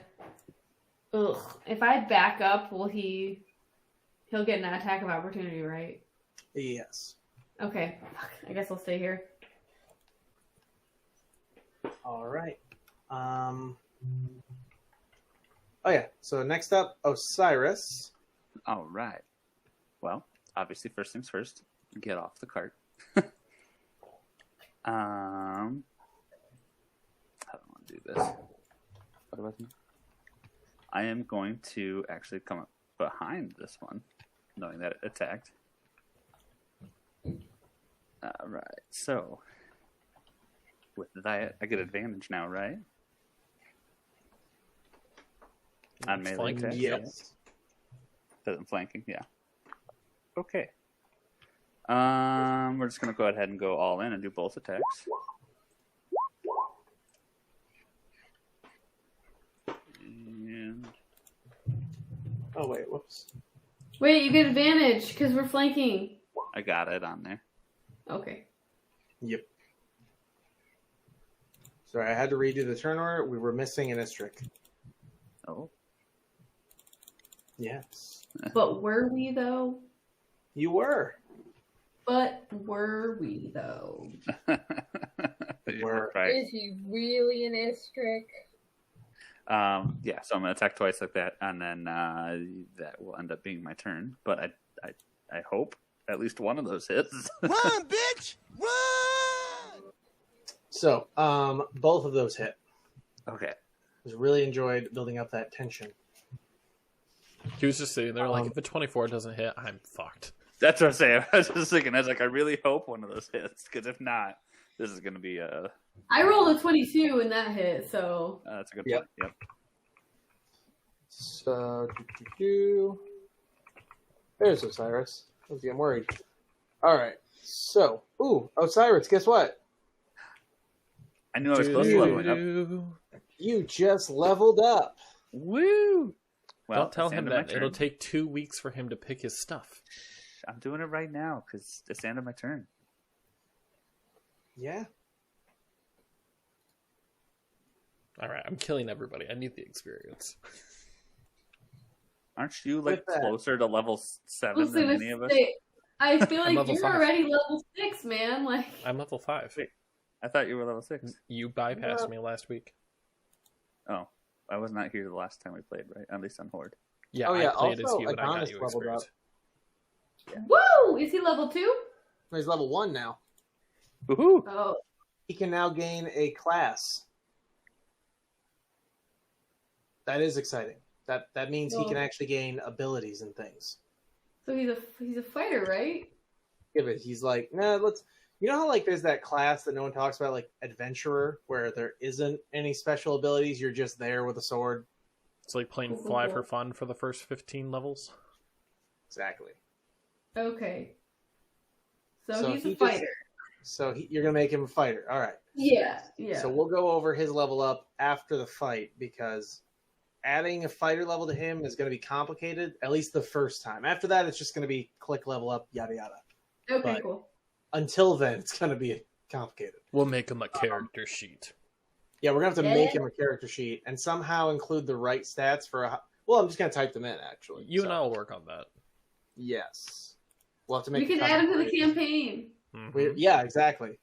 if I back up, he'll get an attack of opportunity, right? Yes. Okay, I guess I'll stay here. All right. Oh yeah. So next up, Osiris. All right. Well, obviously, first things first, get off the cart. How do I want to do this? What about me? I am going to actually come up behind this one, knowing that it attacked. All right. So, with that, I get advantage now, right? On melee Flanking, attacks? Yes. Doesn't flanking, yeah. Okay. We're just gonna go ahead and go all in and do both attacks. And Oh wait. Whoops. Wait, you get advantage because we're flanking. I got it on there. Okay. Yep. Sorry, I had to redo the turn order. We were missing an Istric. Oh. Yes. But were we, though? You were. But were we, though? Were. Right. Is he really an Istric? Yeah, so I'm gonna attack twice like that, and then that will end up being my turn. But I hope at least one of those hits. Run, bitch! Run! So, both of those hit. Okay. I really enjoyed building up that tension. He was just sitting there like, if a 24 doesn't hit, I'm fucked. That's what I'm saying. I was just thinking, I was like, I really hope one of those hits, because if not, this is going to be a... I rolled a 22 and that hit, so... that's a good Yep. point. Yep. So, there's Osiris. I was getting worried. All right. So, Osiris, guess what? I knew I was close to leveling up. You just leveled up. Woo! Well, Don't tell it's the him end of my that. It'll turn. take 2 weeks for him to pick his stuff. I'm doing it right now, because it's the end of my turn. Yeah. All right, I'm killing everybody. I need the experience. Aren't you, like, With that- closer to level I 7 was than gonna any of us? say, I feel I'm like level you're 5. already level 6, man. Like, I'm level 5. Wait. I thought you were level 6. You bypassed me last week. Oh, I was not here the last time we played, right? At least on Hoard. Yeah, Oh, yeah, I played also, as you, and I got Adonis you leveled experience. woo! Is he level 2? He's level 1 now. Woohoo! Oh, He can now gain a class. That is exciting. That means he can actually gain abilities and things. so he's a fighter, right? Yeah, but he's like, nah, let's... You know how, like, there's that class that no one talks about, like, Adventurer, where there isn't any special abilities, you're just there with a sword? It's like playing Fly for fun for the first 15 levels. Exactly. Okay. So he's he a fighter. You're going to make him a fighter. All right. Yeah. So we'll go over his level up after the fight because adding a fighter level to him is going to be complicated, at least the first time. After that, it's just going to be click level up, yada, yada. Okay, But cool. until then, it's going to be complicated. We'll make him a character sheet. Yeah, we're going to have to make him a character sheet and somehow include the right stats for a... Well, I'm just going to type them in, actually. You and I will work on that. Yes. We'll have to make We can add him to the campaign. Mm-hmm. Yeah, exactly.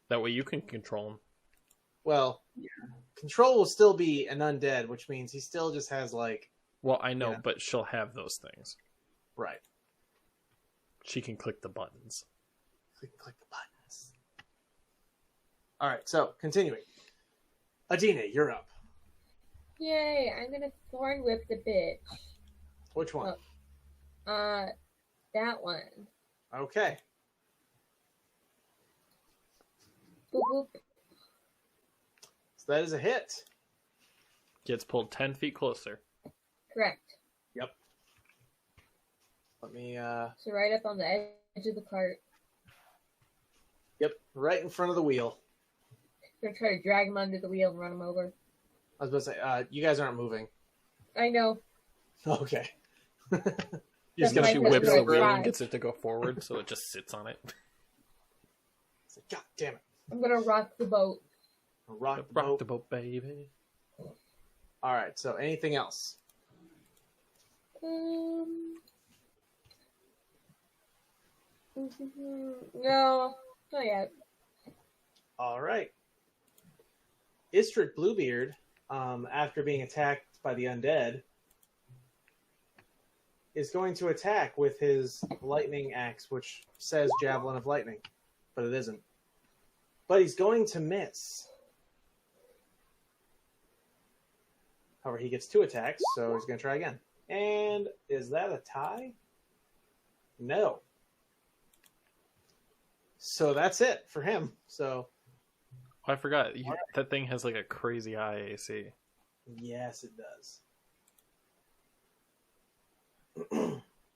That way you can control him. Well, Control will still be an undead, which means he still just has, like... Well, I know, but she'll have those things. Right. She can click the buttons. Click the buttons. All right, so, continuing. Adina, you're up. Yay! I'm gonna thorn whip the bitch. Which one? That one. Okay. Boop boop. So that is a hit. Gets pulled 10 feet closer. Correct. Yep. Let me, So right up on the edge of the cart. Yep, right in front of the wheel. Gonna try to drag him under the wheel and run him over. I was about to say, you guys aren't moving. I know. Okay. Just That's she my whips the first wheel try. and gets it to go forward, so it just sits on it. God damn it. I'm gonna rock the boat. Rock the Rock boat. the boat, baby. All right, so anything else? No, not yet. All right. Istrid Bluebeard, after being attacked by the undead, is going to attack with his lightning axe, which says Javelin of Lightning, but it isn't. But he's going to miss. However, he gets 2 attacks, so he's going to try again. And is that a tie? No. So that's it for him. So Oh, I forgot. That thing has like a crazy IAC. yes, it does.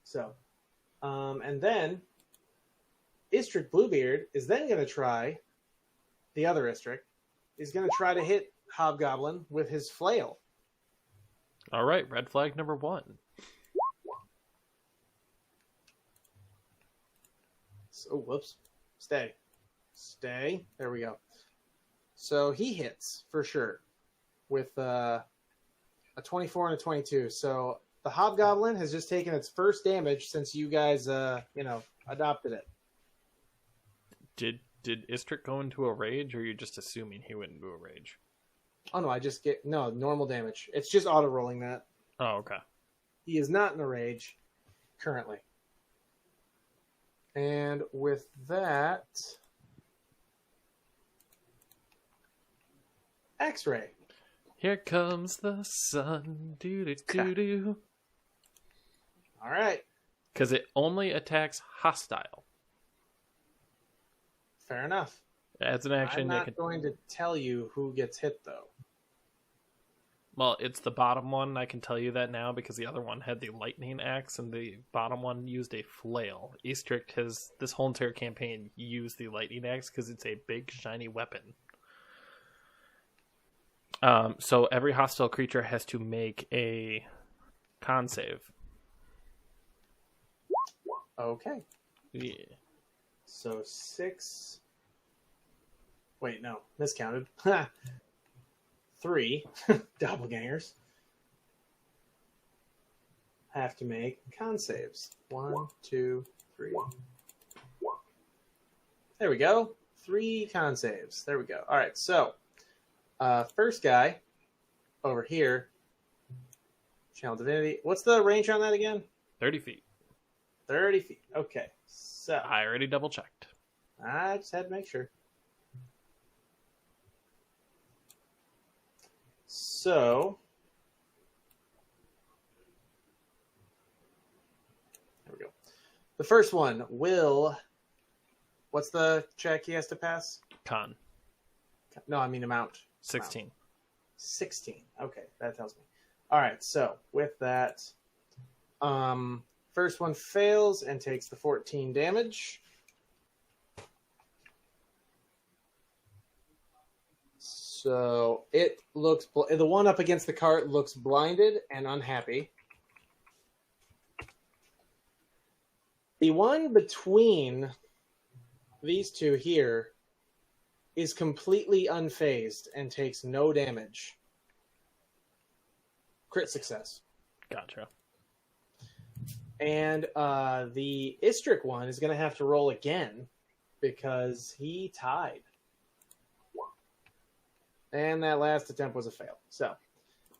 So, and then Istrid Bluebeard is then going to try the other Istrid. He's going to try to hit Hobgoblin with his flail. All right, red flag number 1. Oh, whoops. Stay. There we go. So he hits for sure with a 24 and a 22. So the Hobgoblin has just taken its first damage since you guys, adopted it. Did Istrid go into a rage, or are you just assuming he went into a rage? Oh, no, I just get... No, normal damage. It's just auto-rolling that. Oh, okay. He is not in a rage currently. And with that... X-Ray. Here comes the sun. Do-do-do-do. All right. Because it only attacks hostile. Fair enough. As an action, I'm it not can... going to tell you who gets hit, though. Well, it's the bottom one. I can tell you that now because the other one had the lightning axe and the bottom one used a flail. Istrid has, this whole entire campaign, used the lightning axe because it's a big, shiny weapon. So every hostile creature has to make a con save. Okay. Yeah. So 6... Wait, no. Miscounted. 3 doppelgangers have to make con saves. 1, 2, 3. There we go. 3 con saves. There we go. All right, so first guy over here, Channel Divinity. What's the range on that again? 30 feet. 30 feet. Okay, so I already double checked. I just had to make sure. So, there we go. The first one will... What's the check he has to pass? Con. No, I mean amount. 16. 16. Okay, that tells me. All right, so with that, First one fails and takes the 14 damage. So it looks... The one up against the cart looks blinded and unhappy. The one between these two here is completely unfazed and takes no damage. Crit success. Gotcha. And the Istric one is going to have to roll again because he tied. And that last attempt was a fail. So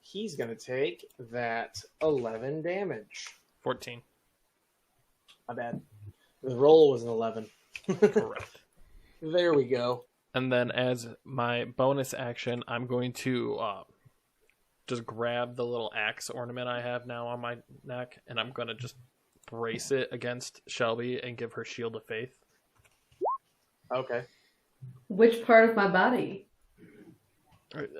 he's going to take that 11 damage. 14. My bad. The roll was an 11. Correct. There we go. And then as my bonus action, I'm going to just grab the little axe ornament I have now on my neck, and I'm going to just brace it against Shelby and give her Shield of Faith. Okay. Which part of my body?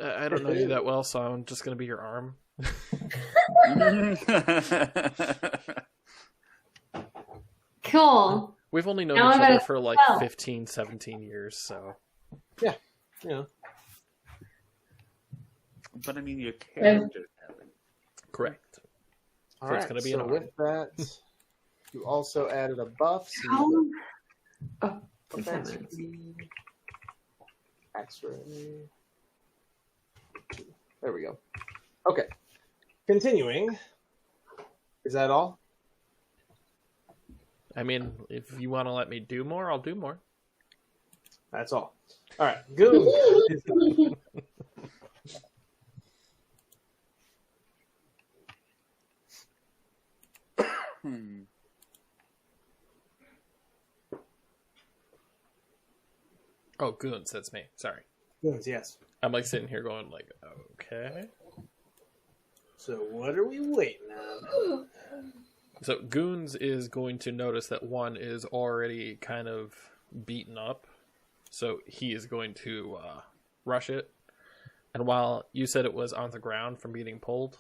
I don't know you that well, so I'm just going to be your arm. Cool. We've only known Now each I'm other at for like 12. 15, 17 years, so... Yeah. Yeah. But I mean, your character. Correct. All So right. it's going to be so an arm. with that, you also added a buff. So How? you Oh, put that's that nice. speed. X-ray. There we go. Okay. Continuing. Is that all? I mean, if you want to let me do more, I'll do more. That's all. All right. Goon. Oh, Goons, that's me. Sorry. Goons, yes. I'm like sitting here going like, okay. So what are we waiting on? So Goons is going to notice that one is already kind of beaten up. So he is going to rush it. And while you said it was on the ground from being pulled.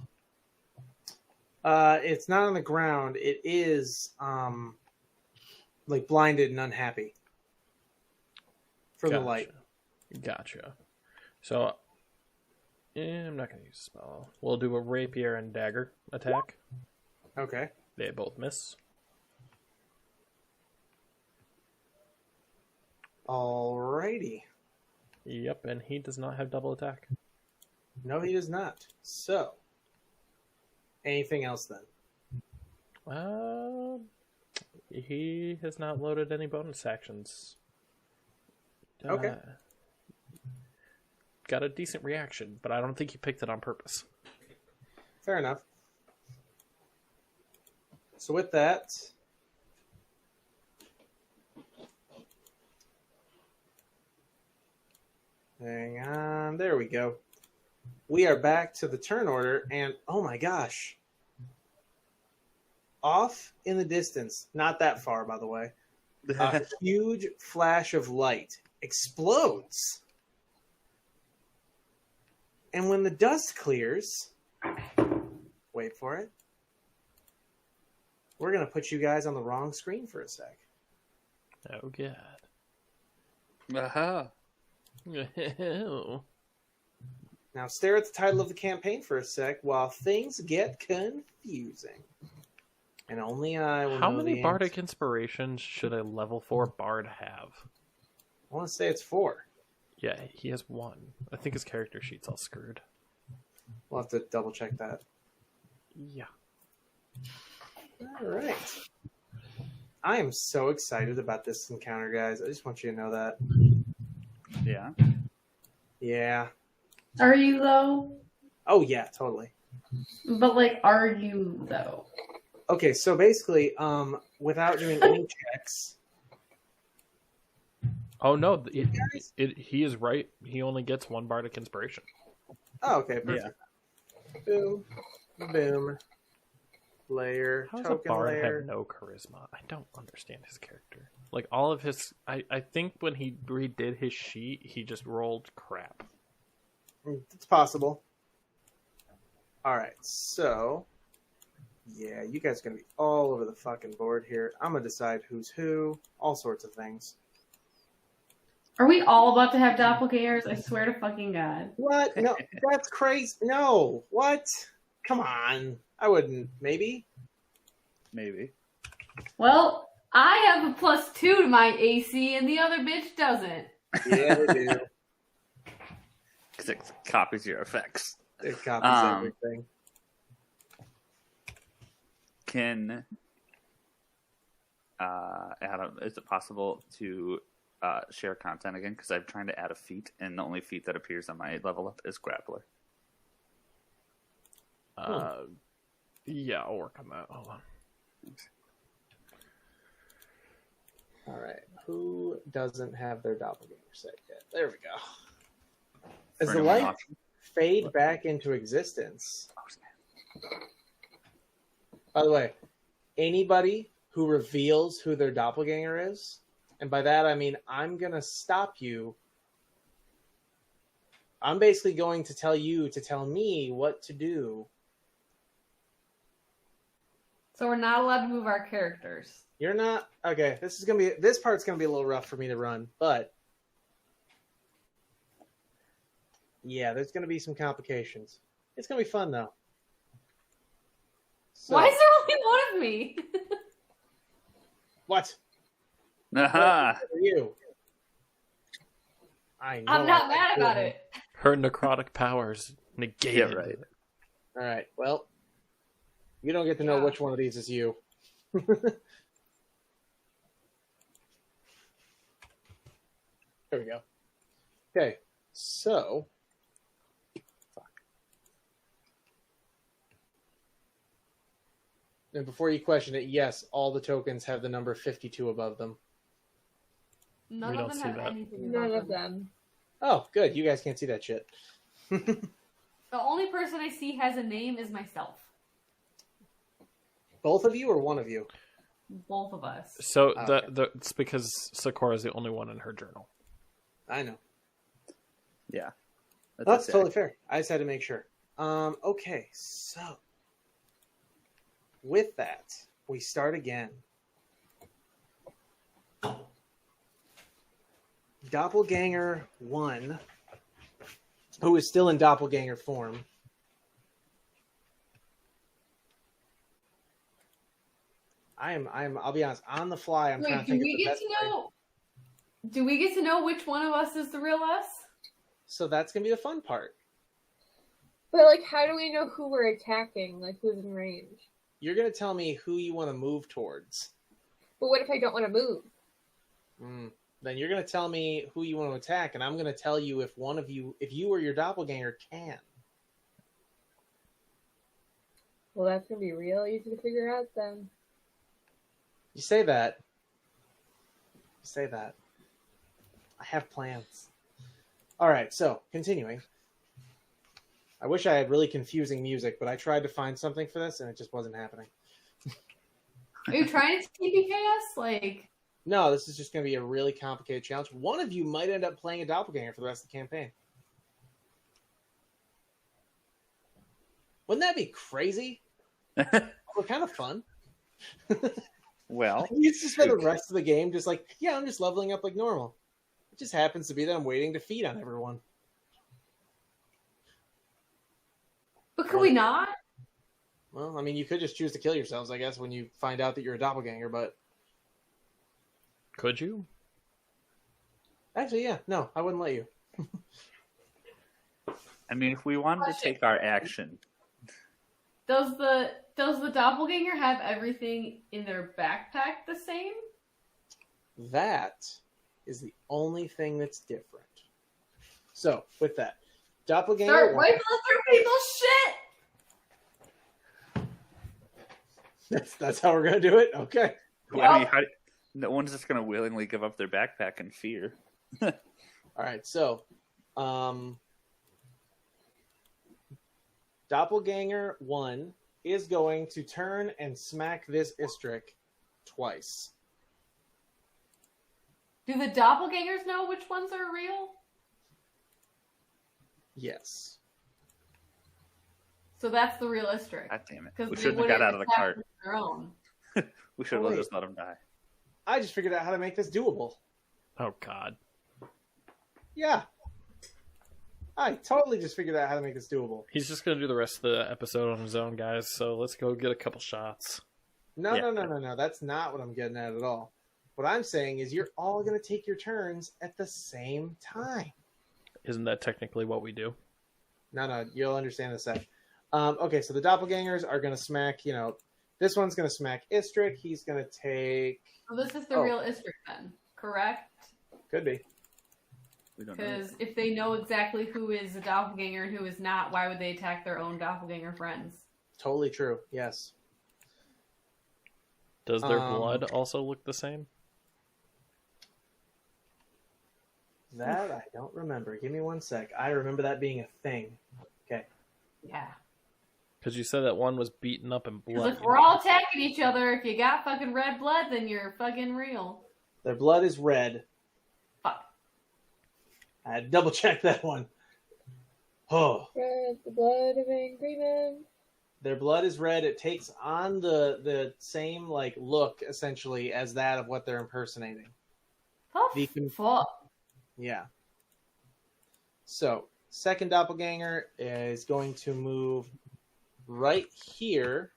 It's not on the ground. It is like blinded and unhappy from the light. Gotcha. So I'm not going to use a spell. We'll do a rapier and dagger attack. Okay. They both miss. Alrighty. Yep, and he does not have double attack. No, he does not. So, anything else then? He has not loaded any bonus actions. Okay. Got a decent reaction, but I don't think he picked it on purpose. Fair enough. So with that, hang on, there we go. We are back to the turn order, and oh my gosh. Off in the distance, not that far by the way, a huge flash of light explodes. And when the dust clears, wait for it, we're going to put you guys on the wrong screen for a sec. Oh, God. Aha. Now stare at the title of the campaign for a sec while things get confusing. And only I will How know many the bardic answer. inspirations should a level 4 bard have? I want to say it's 4. Yeah, he has 1. I think his character sheet's all screwed. We'll have to double check that. Yeah. All right. I am so excited about this encounter, guys. I just want you to know that. Yeah. Yeah. Are you though? Oh, yeah, totally. But like, are you though? Okay, so basically, without doing any checks, Oh, no, he is right. He only gets 1 bardic inspiration. oh, okay, perfect. Boom, boom, layer, How does a token bard layer. have no charisma? I don't understand his character. Like, all of his... I think when he redid his sheet, he just rolled crap. It's possible. All right, so Yeah, you guys are going to be all over the fucking board here. I'm going to decide who's who, all sorts of things. Are we all about to have doppelgangers? I swear to fucking God. What? No, that's crazy. No. What? Come on. I wouldn't. Maybe? Maybe. Well, I have a +2 to my AC, and the other bitch doesn't. Yeah, they do. Because it copies your effects. It copies everything. Can Adam, is it possible to share content again? Because I'm trying to add a feat, and the only feat that appears on my level up is Grappler. Yeah, I'll work on that. Hold on. All right. Who doesn't have their doppelganger set yet? There we go. As For the anyone light watching. fade back into existence. By the way, anybody who reveals who their doppelganger is, and by that I mean I'm going to stop you. I'm basically going to tell you to tell me what to do. So we're not allowed to move our characters. You're not okay. This part's gonna be a little rough for me to run, but yeah, there's gonna be some complications. It's gonna be fun though. So, Why is there only one of me? what? Aha! What are you? I know. I'm not mad about it. Her necrotic powers negated. Yeah, right. All right. Well, you don't get to know which one of these is you. There we go. Okay, so and before you question it, yes, all the tokens have the number 52 above them. None We of don't them see have that. anything. None about of them. Oh, good. You guys can't see that shit. The only person I see has a name is myself. Both of you or one of you? Both of us. So Okay. it's because Sakura is the only one in her journal. I know. Yeah. That's it. totally fair. I just had to make sure. Okay, so with that, we start again. Doppelganger 1, who is still in doppelganger form. I'll be honest, on the fly, I'm trying Wait, to think of the best way. Do we get to know which one of us is the real us? So that's going to be the fun part. But, like, how do we know who we're attacking? Like, who's in range? You're going to tell me who you want to move towards. But what if I don't want to move? Then you're going to tell me who you want to attack, and I'm going to tell you if you or your doppelganger can. Well, that's going to be real easy to figure out then. You say that. I have plans. All right, so continuing. I wish I had really confusing music, but I tried to find something for this, and it just wasn't happening. Are you trying to TPK us? Like, No, this is just going to be a really complicated challenge. One of you might end up playing a doppelganger for the rest of the campaign. Wouldn't that be crazy? Or kind of fun. Well, You used to spend the rest of the game just like, yeah, I'm just leveling up like normal. It just happens to be that I'm waiting to feed on everyone. but could we not? Well, I mean, you could just choose to kill yourselves, I guess, when you find out that you're a doppelganger, but... Could you? Actually, yeah, no, I wouldn't let you. I mean, if we wanted to take our action, Does the doppelganger have everything in their backpack the same? That is the only thing that's different. So, with that, doppelganger... Start rifling through people's shit! That's how we're going to do it? Okay. I mean, no one's just going to willingly give up their backpack in fear. All right, so... Doppelganger 1 is going to turn and smack this Istrick twice. Do the doppelgangers know which ones are real? Yes. So that's the realistic. God damn it. Because We they shouldn't have got wouldn't out of the attack cart. with their own. We should Oh, have wait. just let him die. I just figured out how to make this doable. Oh God. Yeah. I totally just figured out how to make this doable. He's just gonna do the rest of the episode on his own, guys. So let's go get a couple shots. No, Yeah. no. That's not what I'm getting at all. What I'm saying is you're all going to take your turns at the same time. Isn't that technically what we do? No, you'll understand in a sec. Okay, so the doppelgangers are going to smack, this one's going to smack Istrick. He's going to take... So this is the Oh. real Istrick then, correct? Could be. We don't know. Because if they know exactly who is a doppelganger and who is not, why would they attack their own doppelganger friends? Totally true, yes. Does their blood also look the same? That I don't remember. Give me 1 sec. I remember that being a thing. Okay. Yeah. Because you said that one was beaten up and Because blood. if we're all attacking each other, if you got fucking red blood, then you're fucking real. Their blood is red. Fuck. I had to double check that one. Oh. Red, the blood of angry men. Their blood is red. It takes on the same look essentially as that of what they're impersonating. The fuck? Yeah. So, second doppelganger is going to move right here.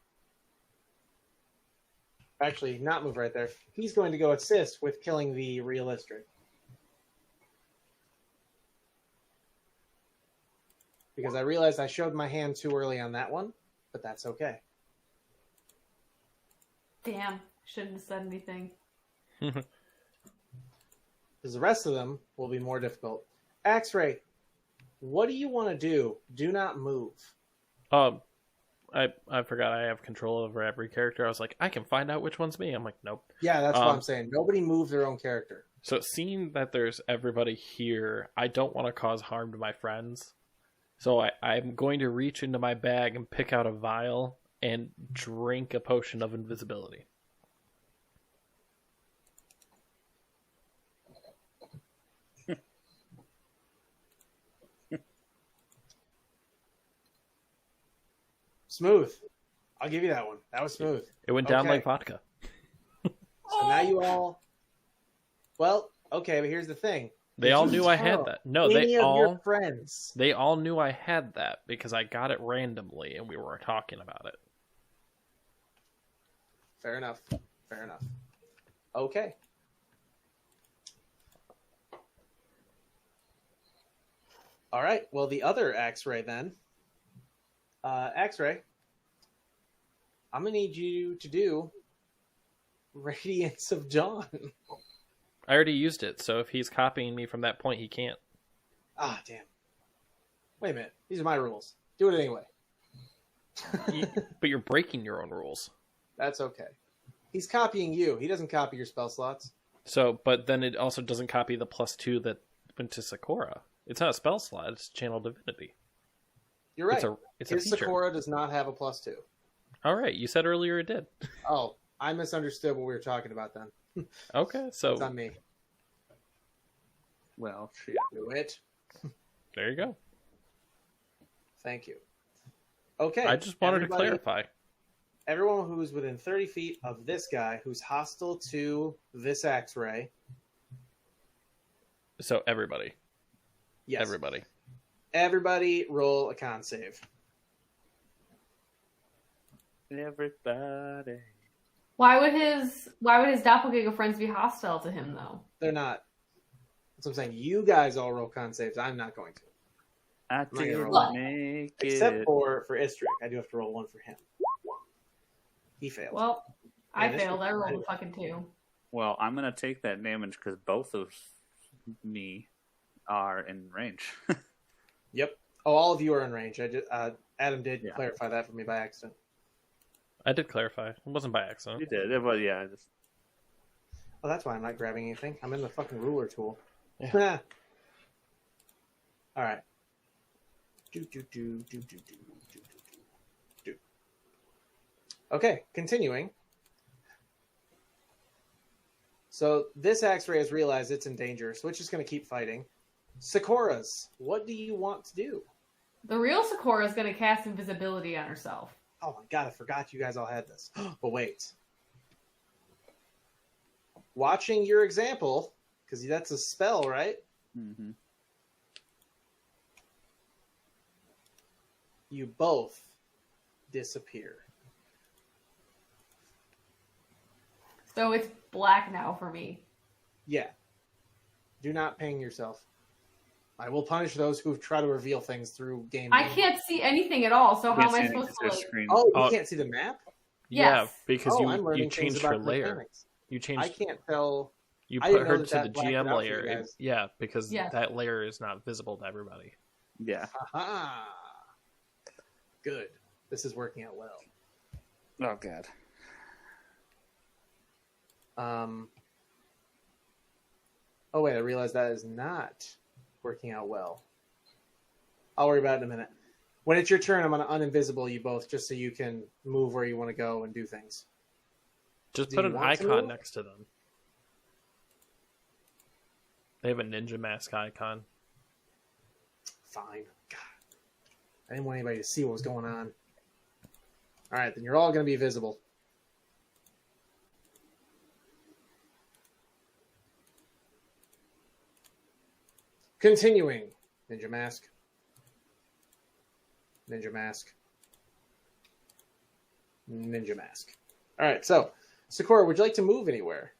Actually, not move right there. He's going to go assist with killing the realistic. Because I realized I showed my hand too early on that one, but that's okay. Damn. Shouldn't have said anything. Because the rest of them will be more difficult. X-Ray, what do you want to do? Do not move. I forgot I have control over every character. I was like, I can find out which one's me. I'm like, nope. Yeah, that's what I'm saying. Nobody move their own character. So seeing that there's everybody here, I don't want to cause harm to my friends. So I'm going to reach into my bag and pick out a vial and drink a potion of invisibility. Smooth. I'll give you that one. That was smooth. It went down Okay. like vodka. So now you all... Well, okay, but here's the thing. They Did all you knew I tell had that. No, any they of all your friends. They all knew I had that because I got it randomly and we were talking about it. Fair enough. Fair enough. Okay. All right. Well, the other X-Ray then. X-Ray, I'm going to need you to do Radiance of Dawn. I already used it, so if he's copying me from that point, he can't. Ah, damn. Wait a minute. These are my rules. Do it anyway. But you're breaking your own rules. That's okay. He's copying you. He doesn't copy your spell slots. So, but then it also doesn't copy the +2 that went to Sakura. It's not a spell slot, it's channel divinity. You're right. It's a His feature. Sakura does not have a +2. All right, you said earlier it did. Oh, I misunderstood what we were talking about then. Okay, so It's on me. Well, shit. Do it. there you go. Thank you. Okay. I just wanted everybody- to clarify. Everyone who's within 30 feet of this guy who's hostile to this X-Ray. So everybody. Yes. Everybody. Everybody roll a con save. Everybody. Why would his doppelganger friends be hostile to him though? They're not. That's what I'm saying. You guys all roll con saves. I'm not going to. I not gonna didn't roll. make Except it. for Istrick. I do have to roll one for him. He failed. Well, I this failed. was I rolled right. a fucking 2. Well, I'm gonna take that damage because both of me are in range. Yep. Oh, all of you are in range. Adam did Yeah. clarify that for me by accident. I did clarify. It wasn't by accident. You did, but yeah, I just Oh, that's why I'm not grabbing anything. I'm in the fucking ruler tool. Yeah. All right. Do. Okay, continuing. So this X-Ray has realized it's in danger, so it's just going to keep fighting. Sakuras, what do you want to do? The real Sakura is going to cast invisibility on herself. Oh my god, I forgot you guys all had this. But wait. Watching your example, because that's a spell, right? Mm-hmm. You both disappear. So it's black now for me. Yeah. Do not ping yourself. I will punish those who try to reveal things through game. I can't see anything at all, so how am I supposed to, like... Screen. Oh, you can't see the map? Yeah, Yes. because I'm you learning changed things your about layer. mechanics. You I changed. can't tell. You I put didn't her know to that the blacked it GM out for you layer. guys. Yeah, because Yes. that layer is not visible to everybody. Yeah. Aha! Good. This is working out well. Oh god. Oh wait, I realized that is not working out well. I'll worry about it in a minute. When it's your turn, I'm going to uninvisible you both just so you can move where you want to go and do things. Just Do put you an want to icon move? next to them. They have a ninja mask icon. Fine. God. I didn't want anybody to see what was going on. All right, then you're all going to be visible. Continuing. Ninja mask. Ninja mask. Ninja mask. All right, so Sakura, would you like to move anywhere?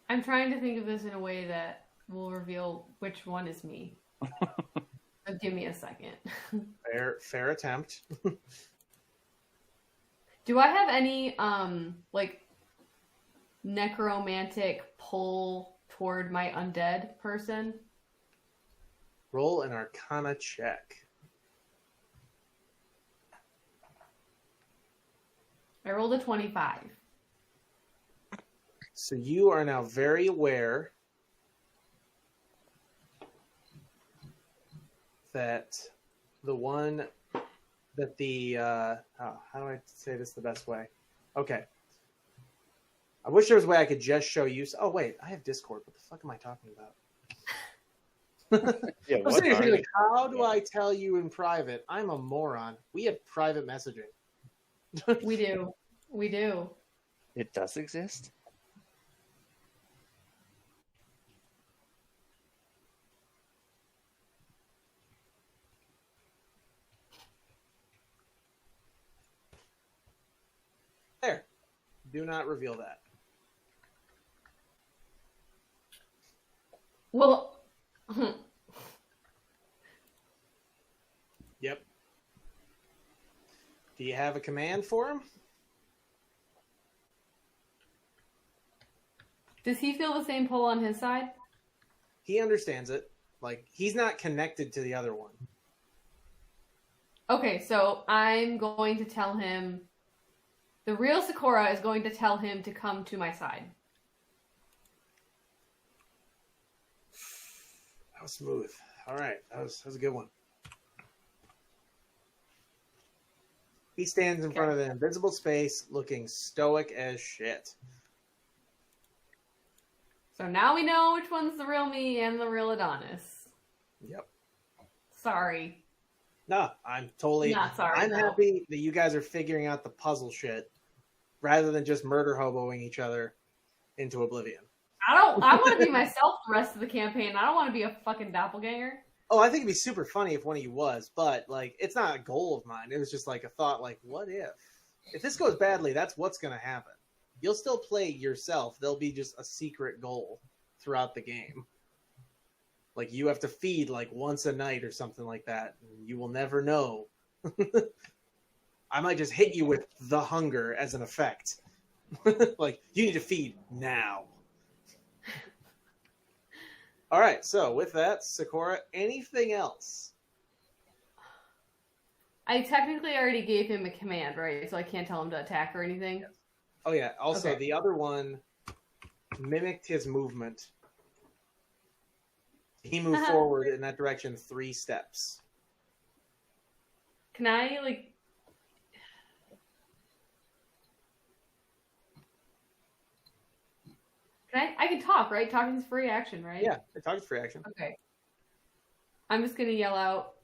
I'm trying to think of this in a way that will reveal which one is me. So give me a second. Fair attempt. Do I have any, like, necromantic pull toward my undead person? Roll an Arcana check. I rolled a 25. So you are now very aware that the one that the how do I say this the best way? Okay. I wish there was a way I could just show you. Oh wait, I have Discord. What the fuck am I talking about? Yeah, I was sitting here thinking, like, how do I tell you in private? I'm a moron. We have private messaging. We do. We do. It does exist? There. Do not reveal that. Well, Yep. Do you have a command for him? does he feel the same pull on his side? He understands it. Like, he's not connected to the other one. Okay, so I'm going to tell him, the real Sakura is going to tell him to come to my side. That was smooth. All right, that was a good one. He stands in front of an invisible space, looking stoic as shit. So now we know which one's the real me and the real Adonis. Yep. Sorry. No, I'm totally. Not sorry, I'm though. happy that you guys are figuring out the puzzle shit, rather than just murder hoboing each other into oblivion. I want to be myself the rest of the campaign. I don't want to be a fucking doppelganger. Oh, I think it'd be super funny if one of you was, but like, it's not a goal of mine. It was just like a thought, like, what if? If this goes badly, that's what's going to happen. You'll still play yourself. There'll be just a secret goal throughout the game. Like, you have to feed like once a night or something like that. You will never know. I might just hit you with the hunger as an effect. Like, you need to feed now. All right, so with that, Sakura, anything else? I technically already gave him a command, right? So I can't tell him to attack or anything. Yes. Oh, yeah. Also, Okay. the other one mimicked his movement. He moved forward in that direction 3 steps. Can I, like... I can talk, right? Talking's free action, right? Yeah, talking's free action. Okay. I'm just gonna yell out,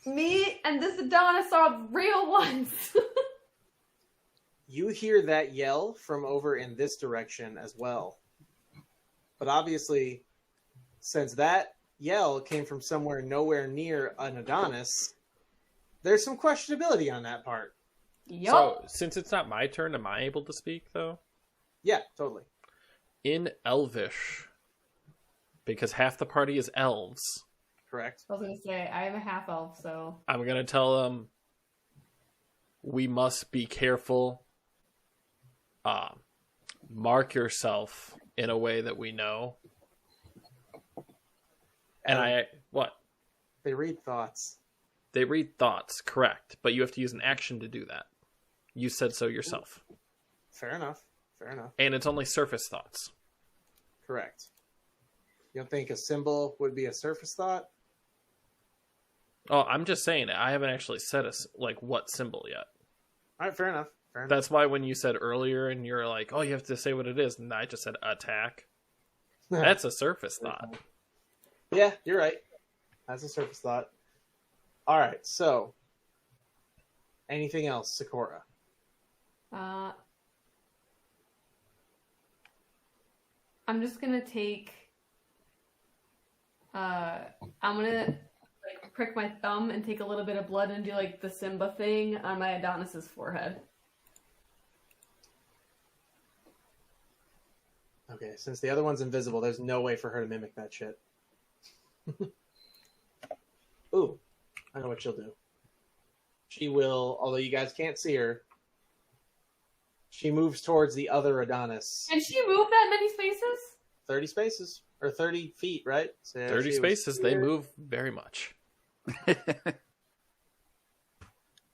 me and this Adonis are real ones. You hear that yell from over in this direction as well. But obviously, since that yell came from somewhere nowhere near an Adonis, there's some questionability on that part. Yup. So, since it's not my turn, am I able to speak, though? Yeah, totally. In Elvish, because half the party is elves, Correct. I was gonna say, I am a half elf, so. I'm going to tell them we must be careful. Mark yourself in a way that we know. And what? They read thoughts. They read thoughts, correct. But you have to use an action to do that. You said so yourself. Fair enough. Fair enough. And it's only surface thoughts. Correct. You don't think a symbol would be a surface thought? Oh, I'm just saying it. I haven't actually said what symbol yet. All right, fair enough. Fair enough. That's why when you said earlier and you're like, oh, you have to say what it is, and I just said attack. That's a surface thought. Yeah, you're right. That's a surface thought. All right, so anything else, Sakura? I'm just gonna take. I'm gonna prick my thumb and take a little bit of blood and do the Simba thing on my Adonis's forehead. Okay, since the other one's invisible, there's no way for her to mimic that shit. Ooh, I know what she'll do. She will, although you guys can't see her, she moves towards the other Adonis. Can she move that many spaces? 30 spaces. Or 30 feet, right? So 30 spaces, they move very much. Fair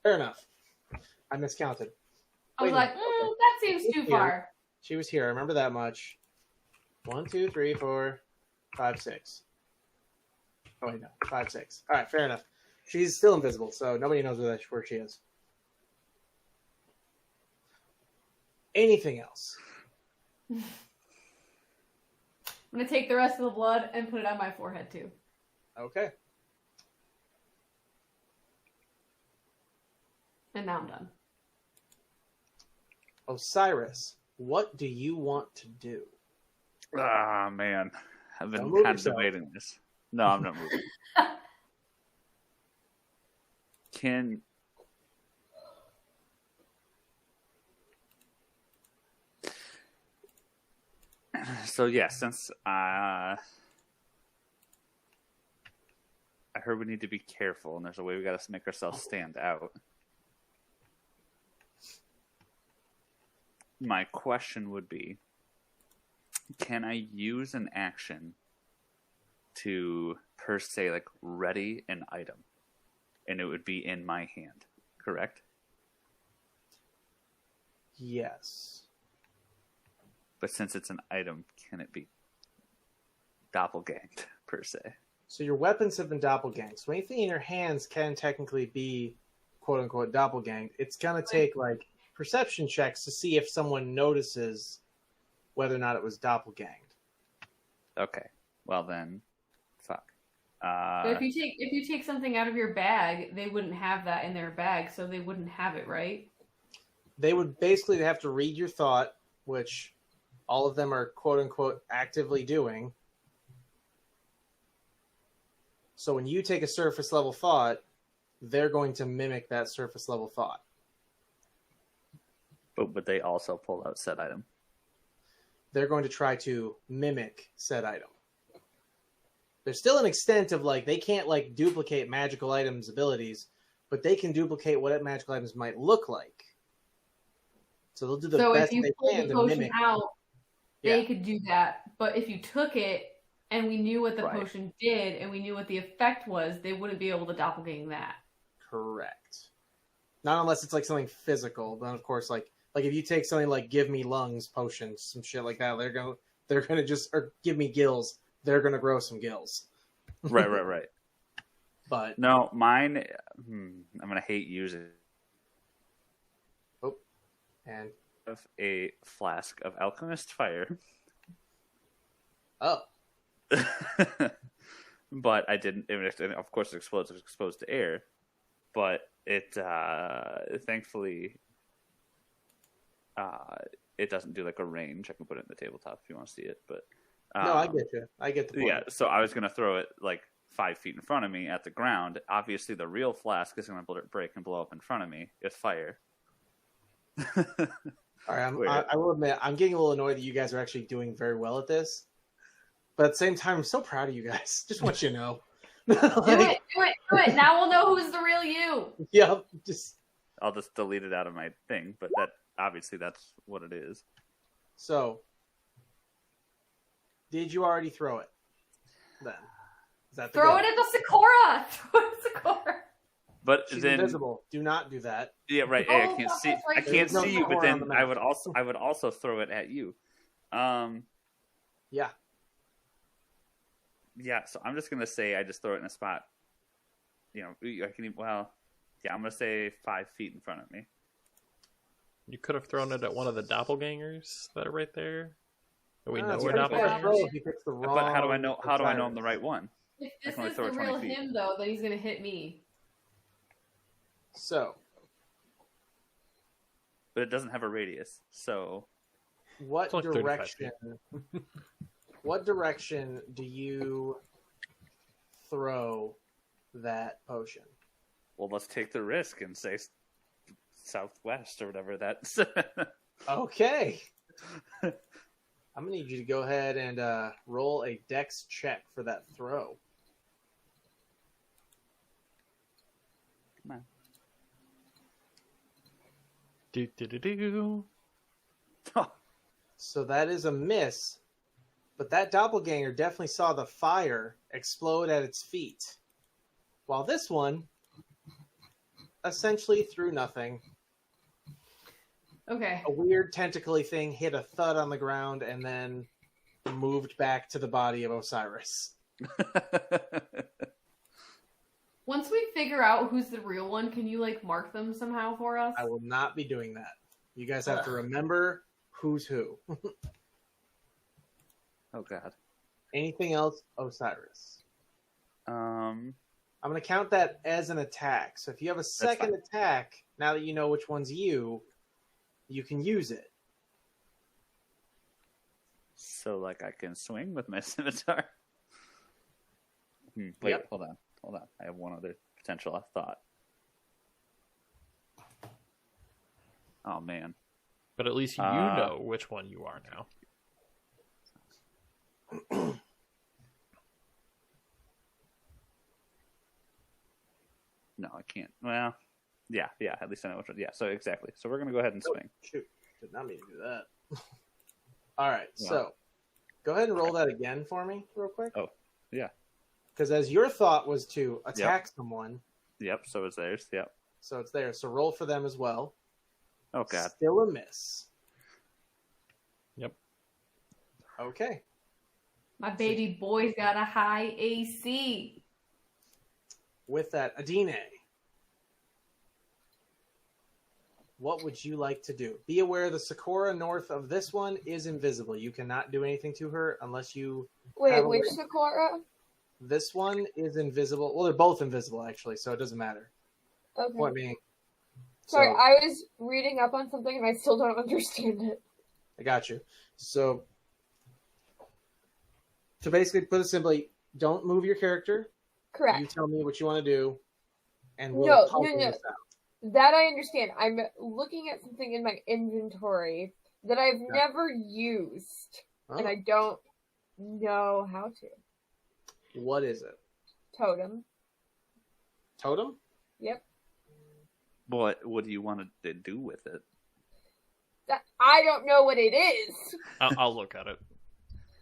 enough. I miscounted. I was like, that seems too far. She was here. I remember that much. 1, 2, 3, 4, 5, 6. Oh, wait, no. 5, 6. All right, fair enough. She's still invisible, so nobody knows where she is. Anything else? I'm going to take the rest of the blood and put it on my forehead, too. Okay. And now I'm done. Osiris, what do you want to do? Ah, man. I've been Don't move contemplating this. No, I'm not moving. So, yeah, since I heard we need to be careful, and there's a way we got to make ourselves stand out. My question would be, can I use an action to, per se, ready an item? And it would be in my hand, correct? Yes. But since it's an item, can it be doppelganged, per se? So your weapons have been doppelganged. So anything in your hands can technically be, quote-unquote, doppelganged. It's going to take, perception checks to see if someone notices whether or not it was doppelganged. Okay. Well, then, fuck. But if you take something out of your bag, they wouldn't have that in their bag, so they wouldn't have it, right? They would basically have to read your thought, which all of them are quote-unquote actively doing. So when you take a surface level thought, they're going to mimic that surface level thought. But would they also pull out said item? They're going to try to mimic said item. There's still an extent of they can't duplicate magical items' abilities, but they can duplicate what magical items might look like. So they'll do the best they can to mimic. Out, they could do that. But if you took it and we knew what the potion did and we knew what the effect was, they wouldn't be able to doppelgang that. Correct. Not unless it's something physical. But of course, if you take something like "Give me lungs" potions, some shit like that, they're gonna just or "Give me gills." They're gonna grow some gills. Right. But no, mine. I'm gonna hate using. Oh, and have a flask of alchemist fire. Oh. But I didn't. Of course, it explodes. It's exposed to air, but it thankfully it doesn't do like a range. I can put it in the tabletop if you want to see it. But No, I get you. I get the point. yeah. So I was gonna throw it like 5 feet in front of me at the ground. Obviously, the real flask is gonna break and blow up in front of me with fire. All right, I will admit, I'm getting a little annoyed that you guys are actually doing very well at this. But at the same time, I'm so proud of you guys. Just want you to know. Do it. Now we'll know who's the real you. Yeah, just I'll just delete it out of my thing, but that obviously that's what it is. so. Did you already throw it? Then is that the Throw goal? it at the Sakura. Throw it at Sakura. But She's then, invisible. Do not do that. yeah, right. Oh, I can't fuck, see. that's right. I can't There's no see you. But Sakura on then the I map. would also throw it at you. Yeah. Yeah. So I'm just gonna say I just throw it in a spot. You know, I can. Well, yeah. I'm gonna say 5 feet in front of me. You could have thrown it at one of the doppelgangers that are right there. We know it's we're pretty fair doppelgangers. throw if he picks the wrong. But how do I know? How do I know I'm Osiris. the right one? If I this can only is throw the it 20 real feet. him, though, then he's gonna hit me. So, But it doesn't have a radius. So what It's like 35 direction? What direction do you throw that potion? well, let's take the risk and say southwest or whatever that's. Okay. I'm gonna need you to go ahead and roll a dex check for that throw. Come on. Do. So that is a miss, but that doppelganger definitely saw the fire explode at its feet, while this one essentially threw nothing. Okay. A weird tentacly thing hit a thud on the ground and then moved back to the body of Osiris. Once we figure out who's the real one, can you like mark them somehow for us? I will not be doing that. You guys have to remember who's who. Oh God. Anything else, Osiris? Um. I'm going to count that as an attack. So if you have a second fine. attack, now that you know which one's you can use it. So like I can swing with my scimitar. Wait, Yep. hold on. I have one other potential thought. Oh man. But at least you know which one you are now. No, I can't. Well, yeah. At least I know which one. Yeah. So exactly. So we're gonna go ahead and swing. Shoot. Did not mean to do that. All right. Yeah. So go ahead and roll that again for me real quick. Oh, yeah. Because as your thought was to attack someone, Yep. So it's theirs. Yep. so it's there. So roll for them as well. Oh God. Still a miss. Yep. Okay. My baby boy's got a high AC. With that, Adine, what would you like to do? Be aware the Sakura north of this one is invisible. You cannot do anything to her unless you... Wait, which Sakura? This one is invisible. Well, they're both invisible, actually, so it doesn't matter. Okay. Point being... Sorry, so, I was reading up on something and I still don't understand it. I got you. So, to basically put it simply, don't move your character. Correct. You tell me what you want to do, and we'll No. this out. That I understand. I'm looking at something in my inventory that I've never used, and Oh, I don't know how to. what is it? Totem. Totem? Yep. What do you want to do with it? I don't know what it is. I'll look at it.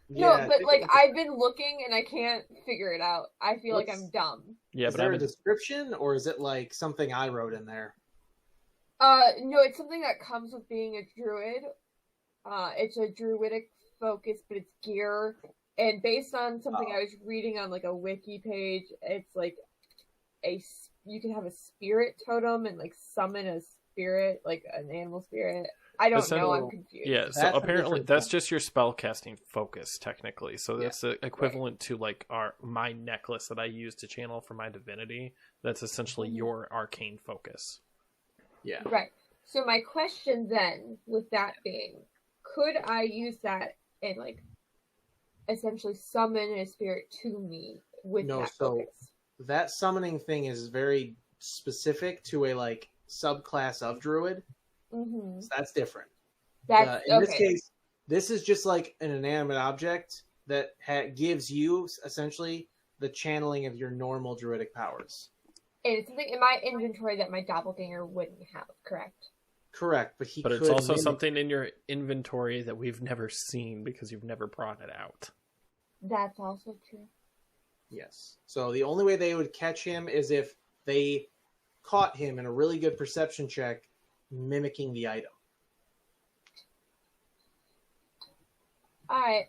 No, Yeah, but take a like look. I've been looking and I can't figure it out. I feel like What's- I'm dumb. Yeah, Is but there I'm a description, or is it like something I wrote in there? No, it's something that comes with being a druid. It's a druidic focus, but it's gear. And based on something I was reading on like a wiki page, it's like you can have a spirit totem and like summon a spirit, like an animal spirit. I don't know. I'm confused. Yeah, so That's a apparently different that's thing. just your spellcasting focus, technically. So that's the equivalent to like my necklace that I use to channel for my divinity. That's essentially your arcane focus. Yeah. Right. So my question then, with that being, could I use that and like essentially summon a spirit to me with No, that so focus? that summoning thing is very specific to a like subclass of druid. Mm-hmm. So that's different. That's In this okay. case, this is just like an inanimate object that gives you essentially the channeling of your normal druidic powers. And it's something in my inventory that my doppelganger wouldn't have, correct? Correct, but But it's also something in your inventory that we've never seen because you've never brought it out. That's also true. Yes. So the only way they would catch him is if they caught him in a really good perception check mimicking the item. Alright.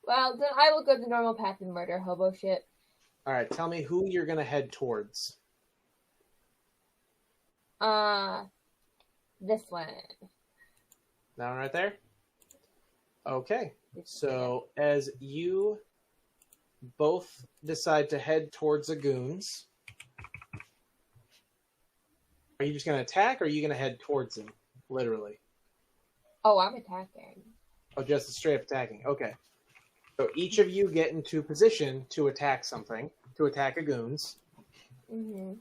Well, then I will go the normal path and murder hobo shit. All right, tell me who you're going to head towards. This one. That one right there? Okay. So as you both decide to head towards the goons, are you just going to attack or are you going to head towards them? Literally. Oh, I'm attacking. Oh, just straight up attacking. Okay. So each of you get into position to attack something, to attack a goons. Mm-hmm.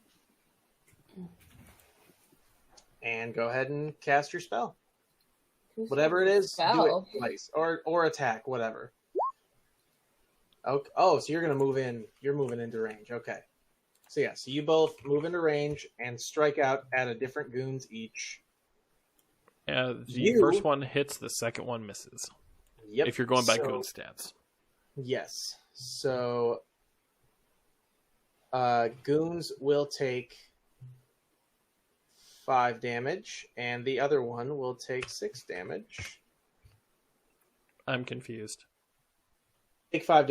And go ahead and cast your spell. Whatever it is, do it twice. Or attack, whatever. Okay. Oh, so you're going to move in. You're moving into range. Okay. So yeah, so you both move into range and strike out at a different goons each. The first one hits, the second one misses. Yep. If you're going by goon stats. Yes. So goons will take 5 damage, and the other one will take 6 damage. I'm confused. Take 5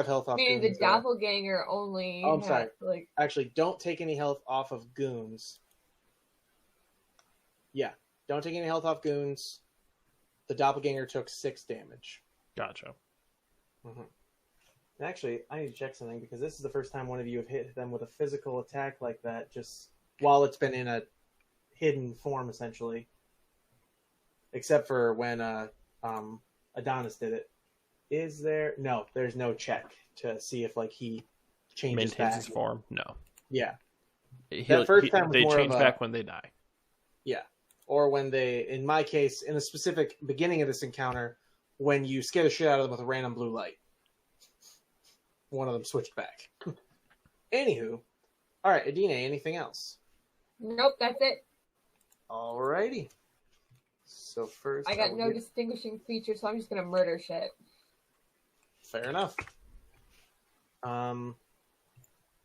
health off. Meaning goons, the doppelganger only. Oh, I'm sorry. Like, actually, don't take any health off of goons. Yeah, don't take any health off goons. The doppelganger took 6 damage. Gotcha. Mm-hmm. Actually, I need to check something because this is the first time one of you have hit them with a physical attack like that, just while it's been in a hidden form, essentially. Except for when Adonis did it. Is there? No, there's no check to see if like he changes Maintains back. his form? No. Yeah. They more change back when they die. Yeah. Or when they, in my case, in a specific beginning of this encounter, when you scare the shit out of them with a random blue light. One of them switched back. Anywho. Alright, Adina, anything else? nope, that's it. Alrighty. So first... I got no distinguishing feature, so I'm just gonna murder shit. Fair enough. The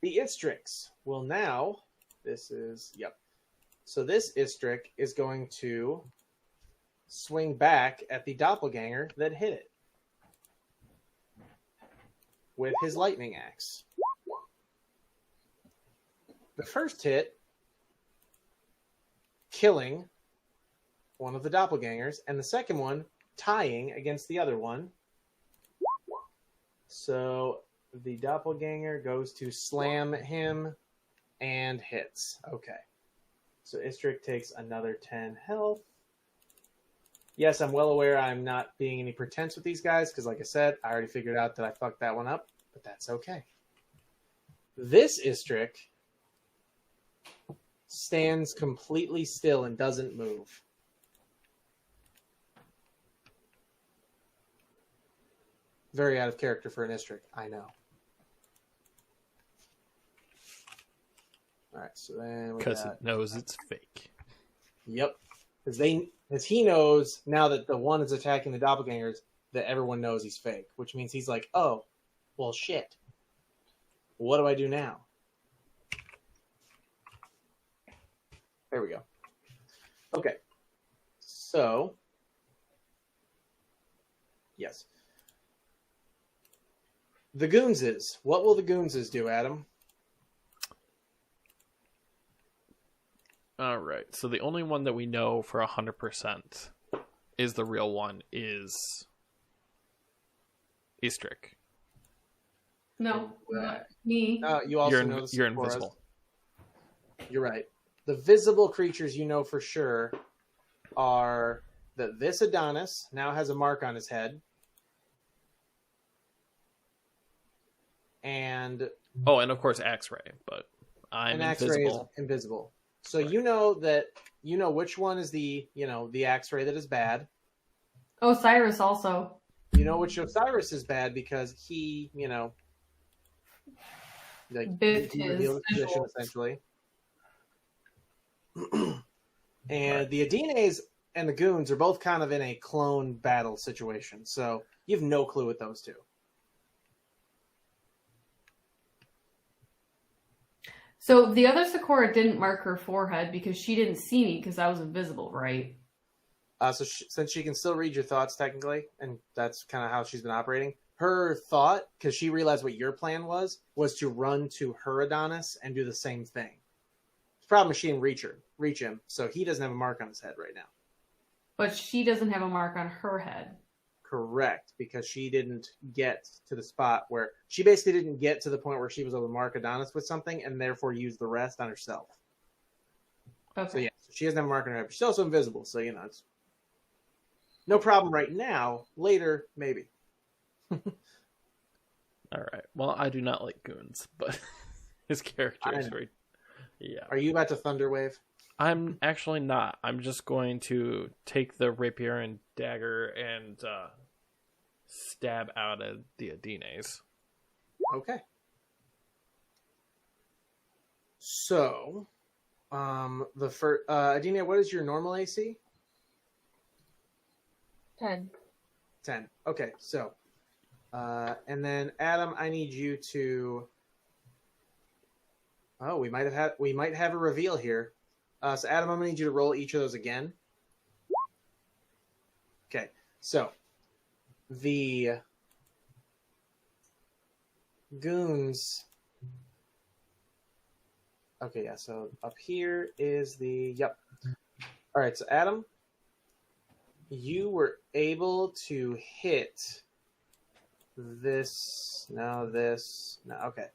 Istrix will now... This is... Yep. So this Istrick is going to swing back at the doppelganger that hit it with his lightning axe. The first hit, killing one of the doppelgangers, and the second one tying against the other one. So the doppelganger goes to slam him and hits. Okay. So Istrick takes another 10 health. Yes, I'm well aware I'm not being any pretense with these guys, because like I said, I already figured out that I fucked that one up, but that's okay. This Istrick stands completely still and doesn't move. Very out of character for an Istrick, I know. Alright, so then because it knows it's fake. Yep. Because he knows now that the one is attacking the doppelgangers that everyone knows he's fake, which means he's like, oh, well, shit. What do I do now? There we go. Okay. So, yes. The Goonses. What will the Goonses do, Adam? All right. So the only one that we know for 100% is the real one is Eastrick. No, me. You also know You're invisible. You're right. The visible creatures you know for sure are that this Adonis now has a mark on his head. And and of course X-Ray, but I'm X-Ray is invisible. invisible. So you know which one is the X-Ray that is bad. Osiris also. You know which Osiris is bad because he, Biffed he his revealed his position essentially. And the Adines and the Goons are both kind of in a clone battle situation, so you have no clue with those two. So the other Sakura didn't mark her forehead because she didn't see me because I was invisible, right? Since she can still read your thoughts technically, and that's kind of how she's been operating, her thought, because she realized what your plan was to run to her Adonis and do the same thing. The problem is she didn't reach him, so he doesn't have a mark on his head right now. But she doesn't have a mark on her head. Correct, because she didn't get to the spot where she basically didn't get to the point where she was able to mark Adonis with something and therefore use the rest on herself. Okay. So yeah, she doesn't have a mark on her head, but she's also invisible, so it's no problem right now. Later, maybe. All right. Well, I do not like Goons, but his character is very... Yeah. Are you about to thunder wave? I'm actually not. I'm just going to take the rapier and dagger and stab out at the Adines. Okay. So, the first Adina, what is your normal AC? 10. 10. Okay, so, and then Adam, I need you to. Oh, we might have a reveal here. So Adam, I'm gonna need you to roll each of those again. Okay, so the Goons. Okay, yeah. So up here is the Yep. All right, so Adam, you were able to hit this. No, this. No. Okay,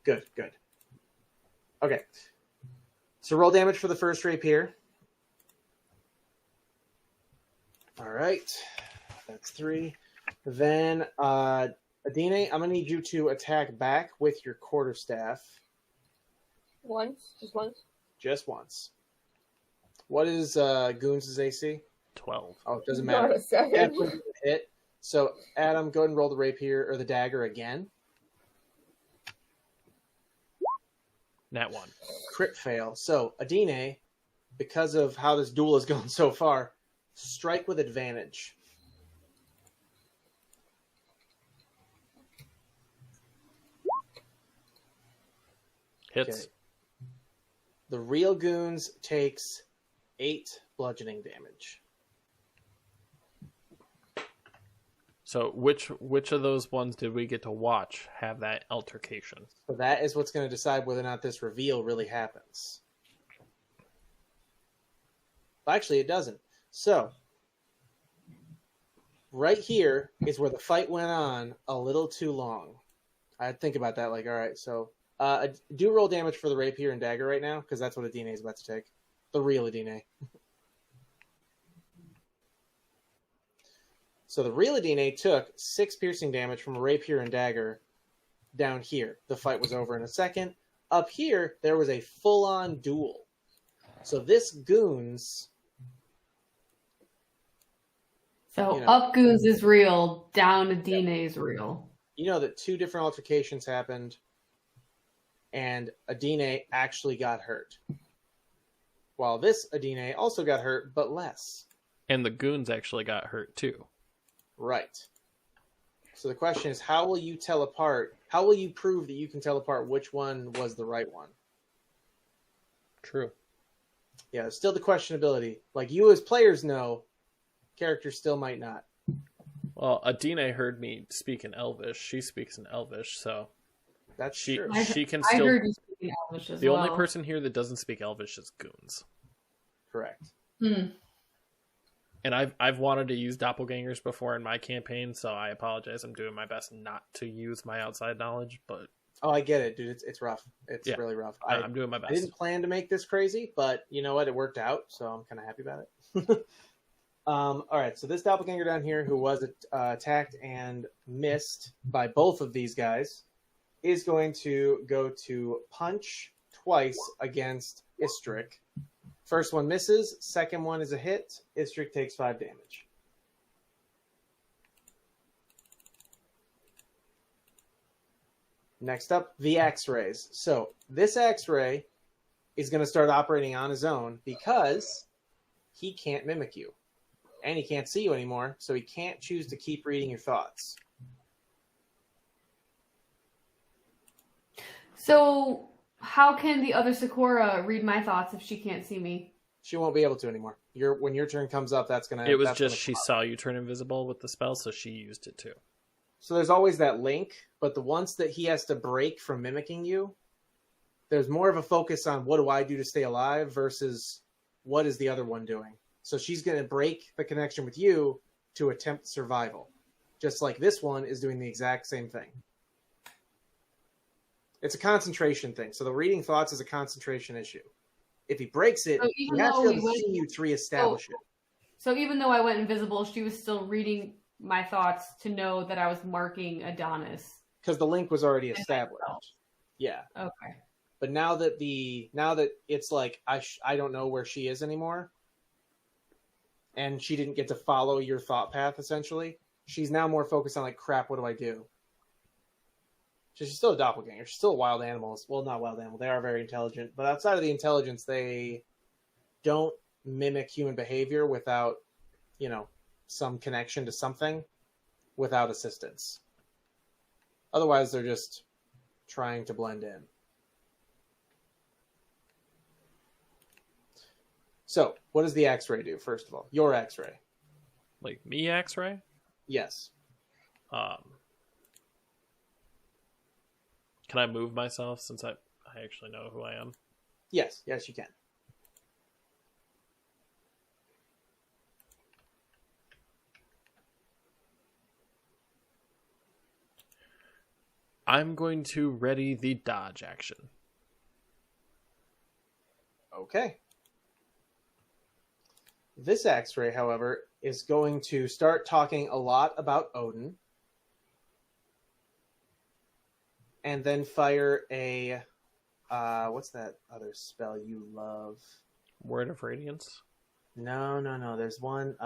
good. Okay. So roll damage for the first rapier. All right. That's 3. Then, Adine, I'm going to need you to attack back with your quarterstaff. Once? Just once? Just once. What is Goons' AC? 12. Oh, it doesn't Not matter. a 7. Definitely hit. So, Adam, go ahead and roll the rapier or the dagger again. Nat 1. Crit fail. So, Adine, because of how this duel is going so far, strike with advantage. Hits. Okay. The real Goons takes 8 bludgeoning damage. So which of those ones did we get to watch have that altercation? So that is what's going to decide whether or not this reveal really happens. Actually, it doesn't. So, right here is where the fight went on a little too long. I'd think about that, all right, so do roll damage for the rapier and dagger right now, because that's what Adine is about to take. The real Adine. So the real Adine took 6 piercing damage from a rapier and dagger down here. The fight was over in a second. Up here, there was a full-on duel. So this Goons... So up Goons is real, down Adine is real. You know that 2 different altercations happened, and Adine actually got hurt. While this Adine also got hurt, but less. And the Goons actually got hurt too. Right. So the question is, how will you prove that you can tell apart which one was the right one? True. Yeah, still the questionability. Like, you as players know, characters still might not. Well, Adine heard me speak in Elvish. She speaks in Elvish, so That's she true. she can still. I heard you speaking Elvish as the well. only person here that doesn't speak Elvish is Goons. Correct. Hmm. And I've wanted to use doppelgangers before in my campaign, so I apologize. I'm doing my best not to use my outside knowledge, but Oh, I get it, dude. It's rough. It's Yeah. really rough. I'm doing my best. I didn't plan to make this crazy, but you know what? It worked out, so I'm kind of happy about it. All right, so this doppelganger down here, who was attacked and missed by both of these guys, is going to go to punch twice against Istrik. First one misses. Second one is a hit. Istrik takes 5 damage. Next up, the X-rays. So this X-ray is going to start operating on his own because he can't mimic you. And he can't see you anymore, so he can't choose to keep reading your thoughts. So, how can the other Sakura read my thoughts if she can't see me? She won't be able to anymore. When your turn comes up, that's going to... It was just she saw you turn invisible with the spell, so she used it too. So there's always that link, but the ones that he has to break from mimicking you, there's more of a focus on what do I do to stay alive versus what is the other one doing. So she's going to break the connection with you to attempt survival. Just like this one is doing the exact same thing. It's a concentration thing. So the reading thoughts is a concentration issue. If he breaks it, he has to be able to see you to reestablish it. So even though I went invisible, she was still reading my thoughts to know that I was marking Adonis. Because the link was already established. Yeah. Okay. But now that it's like I don't know where she is anymore, and she didn't get to follow your thought path, essentially, she's now more focused on, like, crap, what do I do? So she's still a doppelganger. She's still a wild animal. Well, not wild animal. They are very intelligent. But outside of the intelligence, they don't mimic human behavior without, some connection to something without assistance. Otherwise, they're just trying to blend in. So, what does the X-ray do, first of all? Your X-ray. Like me, X-ray? Yes. Can I move myself since I actually know who I am? Yes, you can. I'm going to ready the dodge action. Okay. This X-ray, however, is going to start talking a lot about Odin. And then fire a... what's that other spell you love? Word of Radiance? No. There's one...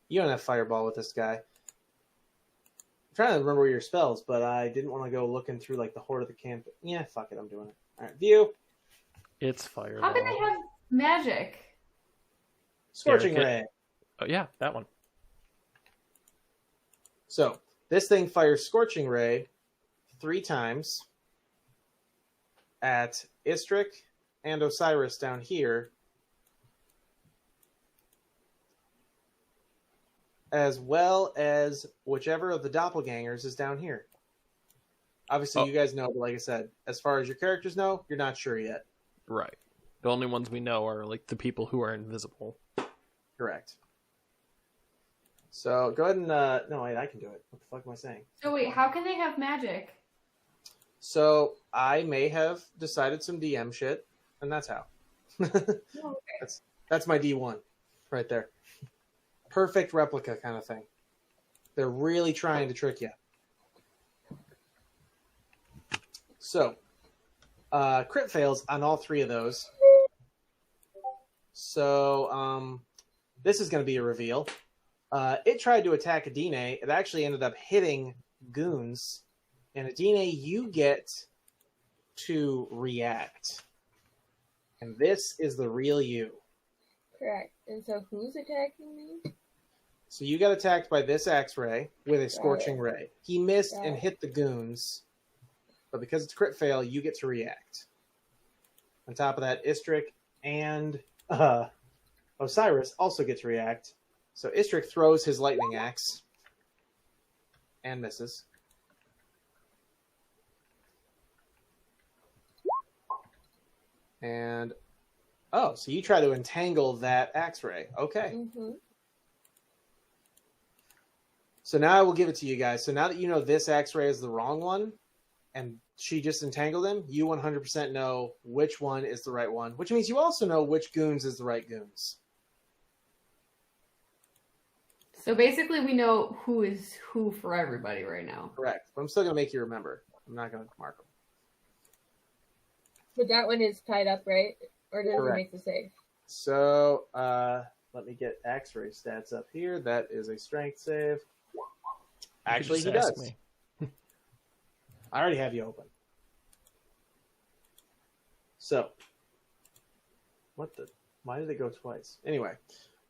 you don't have Fireball with this guy. I'm trying to remember your spells, but I didn't want to go looking through, like, the Hoard of the Camp. Yeah, fuck it, I'm doing it. Alright, View. It's Fireball. How can I have magic? Scorching Ray. Oh, yeah, that one. So, this thing fires Scorching Ray 3 times at Istrik and Osiris down here, as well as whichever of the doppelgangers is down here. Obviously, you guys know, but like I said, as far as your characters know, you're not sure yet. Right. The only ones we know are like the people who are invisible. Correct. So go ahead and no, wait, I can do it. What the fuck am I saying? So wait, how can they have magic? So I may have decided some DM shit, and that's how. Okay. That's my D1 right there. Perfect replica kind of thing. They're really trying to trick you. So, crit fails on all 3 of those. So, this is going to be a reveal. It tried to attack Adine. It actually ended up hitting Goons. And Adine, you get to react. And this is the real you. Correct. And so who's attacking me? So you got attacked by this X-ray with a Scorching Ray. He missed and hit the Goons. But because it's crit fail, you get to react. On top of that, Istrik and Osiris also get to react. So Istrik throws his lightning axe and misses. And Oh, so you try to entangle that axe ray. Okay. Mm-hmm. So now I will give it to you guys. So now that you know this axe ray is the wrong one, and she just entangled him, you 100% know which one is the right one, which means you also know which goons is the right goons. So basically, we know who is who for everybody right now. Correct. But I'm still going to make you remember. I'm not going to mark them. But that one is tied up, right? Or does Correct. it make the save? So let me get axe ray stats up here. That is a strength save. Actually, he does. Me. I already have you open. So, what the? Why did it go twice? Anyway,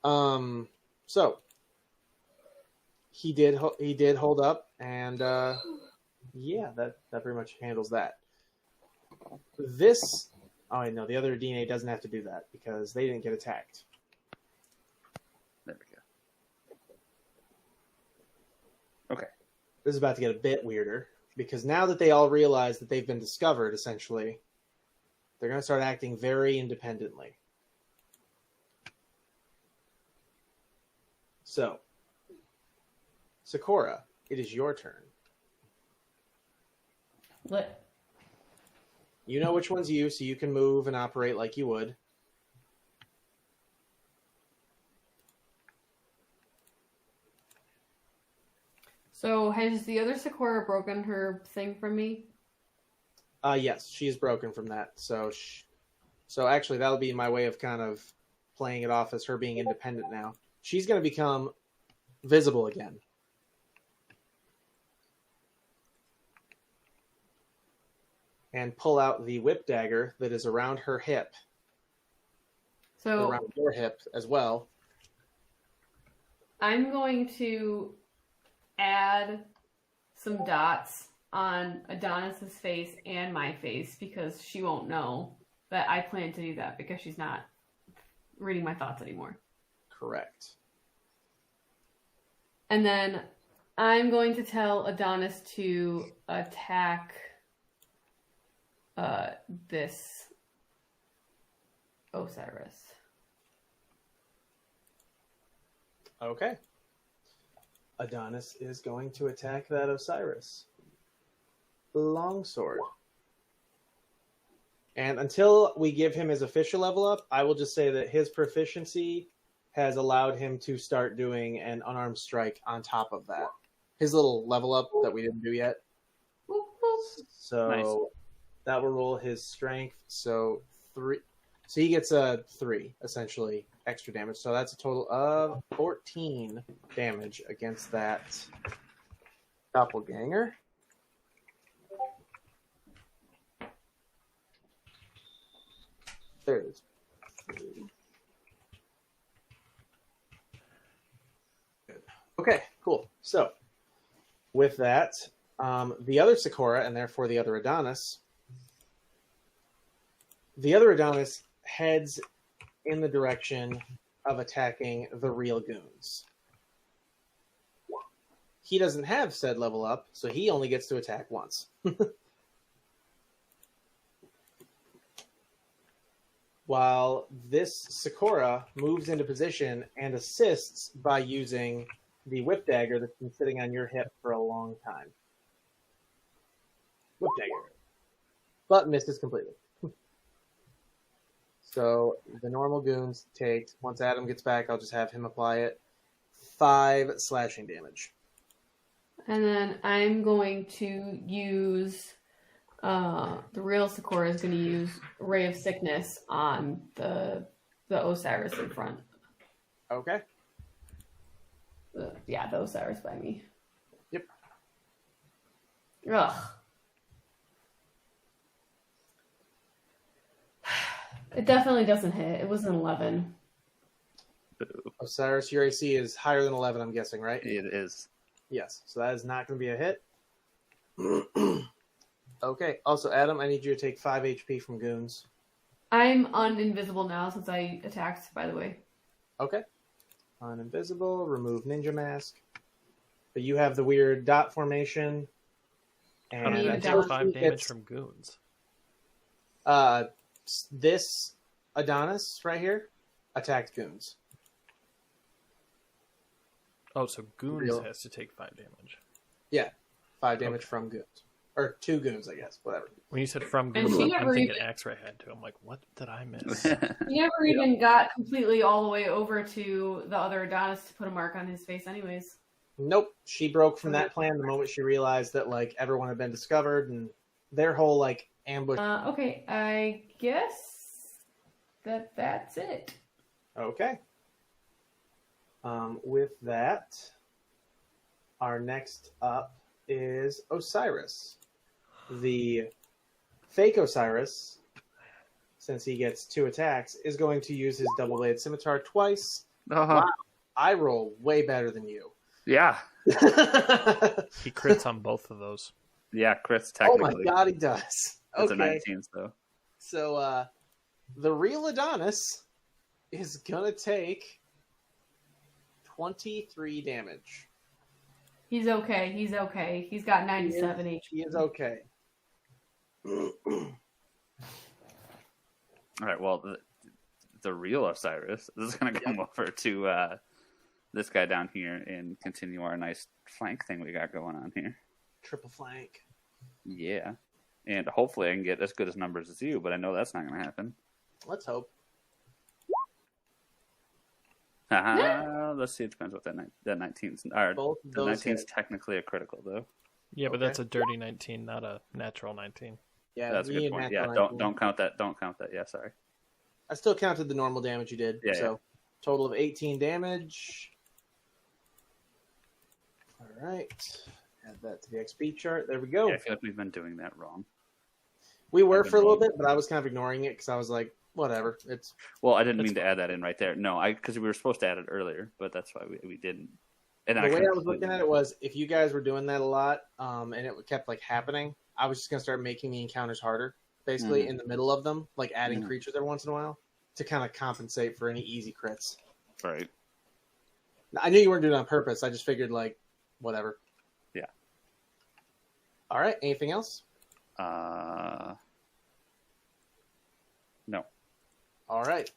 so he did hold up, and yeah, that pretty much handles that. This, oh wait, no, the other DNA doesn't have to do that because they didn't get attacked. There we go. Okay. This is about to get a bit weirder because now that they all realize that they've been discovered, essentially, they're going to start acting very independently. So, Sakura, it is your turn. What? You know which one's you, so you can move and operate like you would. So has the other Sakura broken her thing from me? Yes, she's broken from that. So actually, that'll be my way of kind of playing it off as her being independent now. She's going to become visible again. And pull out the whip dagger that is around her hip. So Around your hip as well. I'm going to add some dots on Adonis's face and my face because she won't know that I plan to do that because she's not reading my thoughts anymore. Correct. And then I'm going to tell Adonis to attack this Osiris. Okay. Adonis is going to attack that Osiris. Longsword. And until we give him his official level up, I will just say that his proficiency has allowed him to start doing an unarmed strike on top of that. His little level up that we didn't do yet. So Nice. that will roll his strength. So 3. So he gets a 3, essentially, extra damage. So that's a total of 14 damage against that doppelganger. There it is. Good. Okay, cool. So, with that, the other Sakura, and therefore the other Adonis, heads in the direction of attacking the real goons. He doesn't have said level up, so he only gets to attack once. While this Sakura moves into position and assists by using the whip dagger that's been sitting on your hip for a long time. Whip dagger. But misses completely. So the normal goons take, once Adam gets back, I'll just have him apply it, 5 slashing damage. And then I'm going to use, the real Sakura is going to use Ray of Sickness on the Osiris in front. Okay. The Osiris by me. Yep. Ugh. It definitely doesn't hit. It was an 11. Osiris, your AC is higher than 11, I'm guessing, right? It is. Yes. So that is not going to be a hit. Okay. Also, Adam, I need you to take 5 HP from goons. I'm uninvisible now since I attacked, by the way. Okay. On invisible, remove ninja mask. But you have the weird dot formation. How did Yeah, I that take was- 5 damage from goons? This Adonis right here attacked Goons. Oh, so Goons Real. has to take 5 damage. Yeah, 5 damage from Goons. Or 2 Goons, I guess. Whatever. When you said from And Goons, she I'm never thinking even- axe right head too. I'm like, what did I miss? He never even got completely all the way over to the other Adonis to put a mark on his face anyways. Nope. She broke from that plan the moment she realized that, like, everyone had been discovered and their whole, like, ambush. Okay, I guess that's it. Okay. With that, our next up is Osiris. The fake Osiris, since he gets 2 attacks, is going to use his double-bladed scimitar twice. Uh-huh. Wow. I roll way better than you. Yeah. He crits on both of those. Yeah, crits Oh my technically. god, he does. It's Okay. a 19, so. So, the real Adonis is gonna take 23 damage. He's okay. He's got 97 HP. He is okay. All right, well, the real Osiris is going to come over to this guy down here and continue our nice flank thing we got going on here. Triple flank. Yeah. And hopefully I can get as good as numbers as you, but I know that's not going to happen. Let's hope. Let's see. It depends what that 19's. Or Both the those 19's hit. technically a critical, though. Yeah, but Okay. that's a dirty 19, not a natural 19. Yeah, That's a you good need point. natural Yeah, 19. don't count that. Don't count that. Yeah, sorry. I still counted the normal damage you did. Yeah, So, total of 18 damage. All right. Add that to the XP chart. There we go. Yeah, I feel like we've been doing that wrong. We were I've been for a little wrong. bit, but I was kind of ignoring it because I was like, whatever. It's Well, I didn't That's mean to add that in right there. No, because we were supposed to add it earlier, but that's why we didn't. And the way I was looking at it was if you guys were doing that a lot, and it kept like happening, I was just gonna start making the encounters harder, basically in the middle of them, like adding creatures every once in a while to kind of compensate for any easy crits. Right. I knew you weren't doing it on purpose. I just figured like, whatever. Yeah. All right. Anything else? No. All right.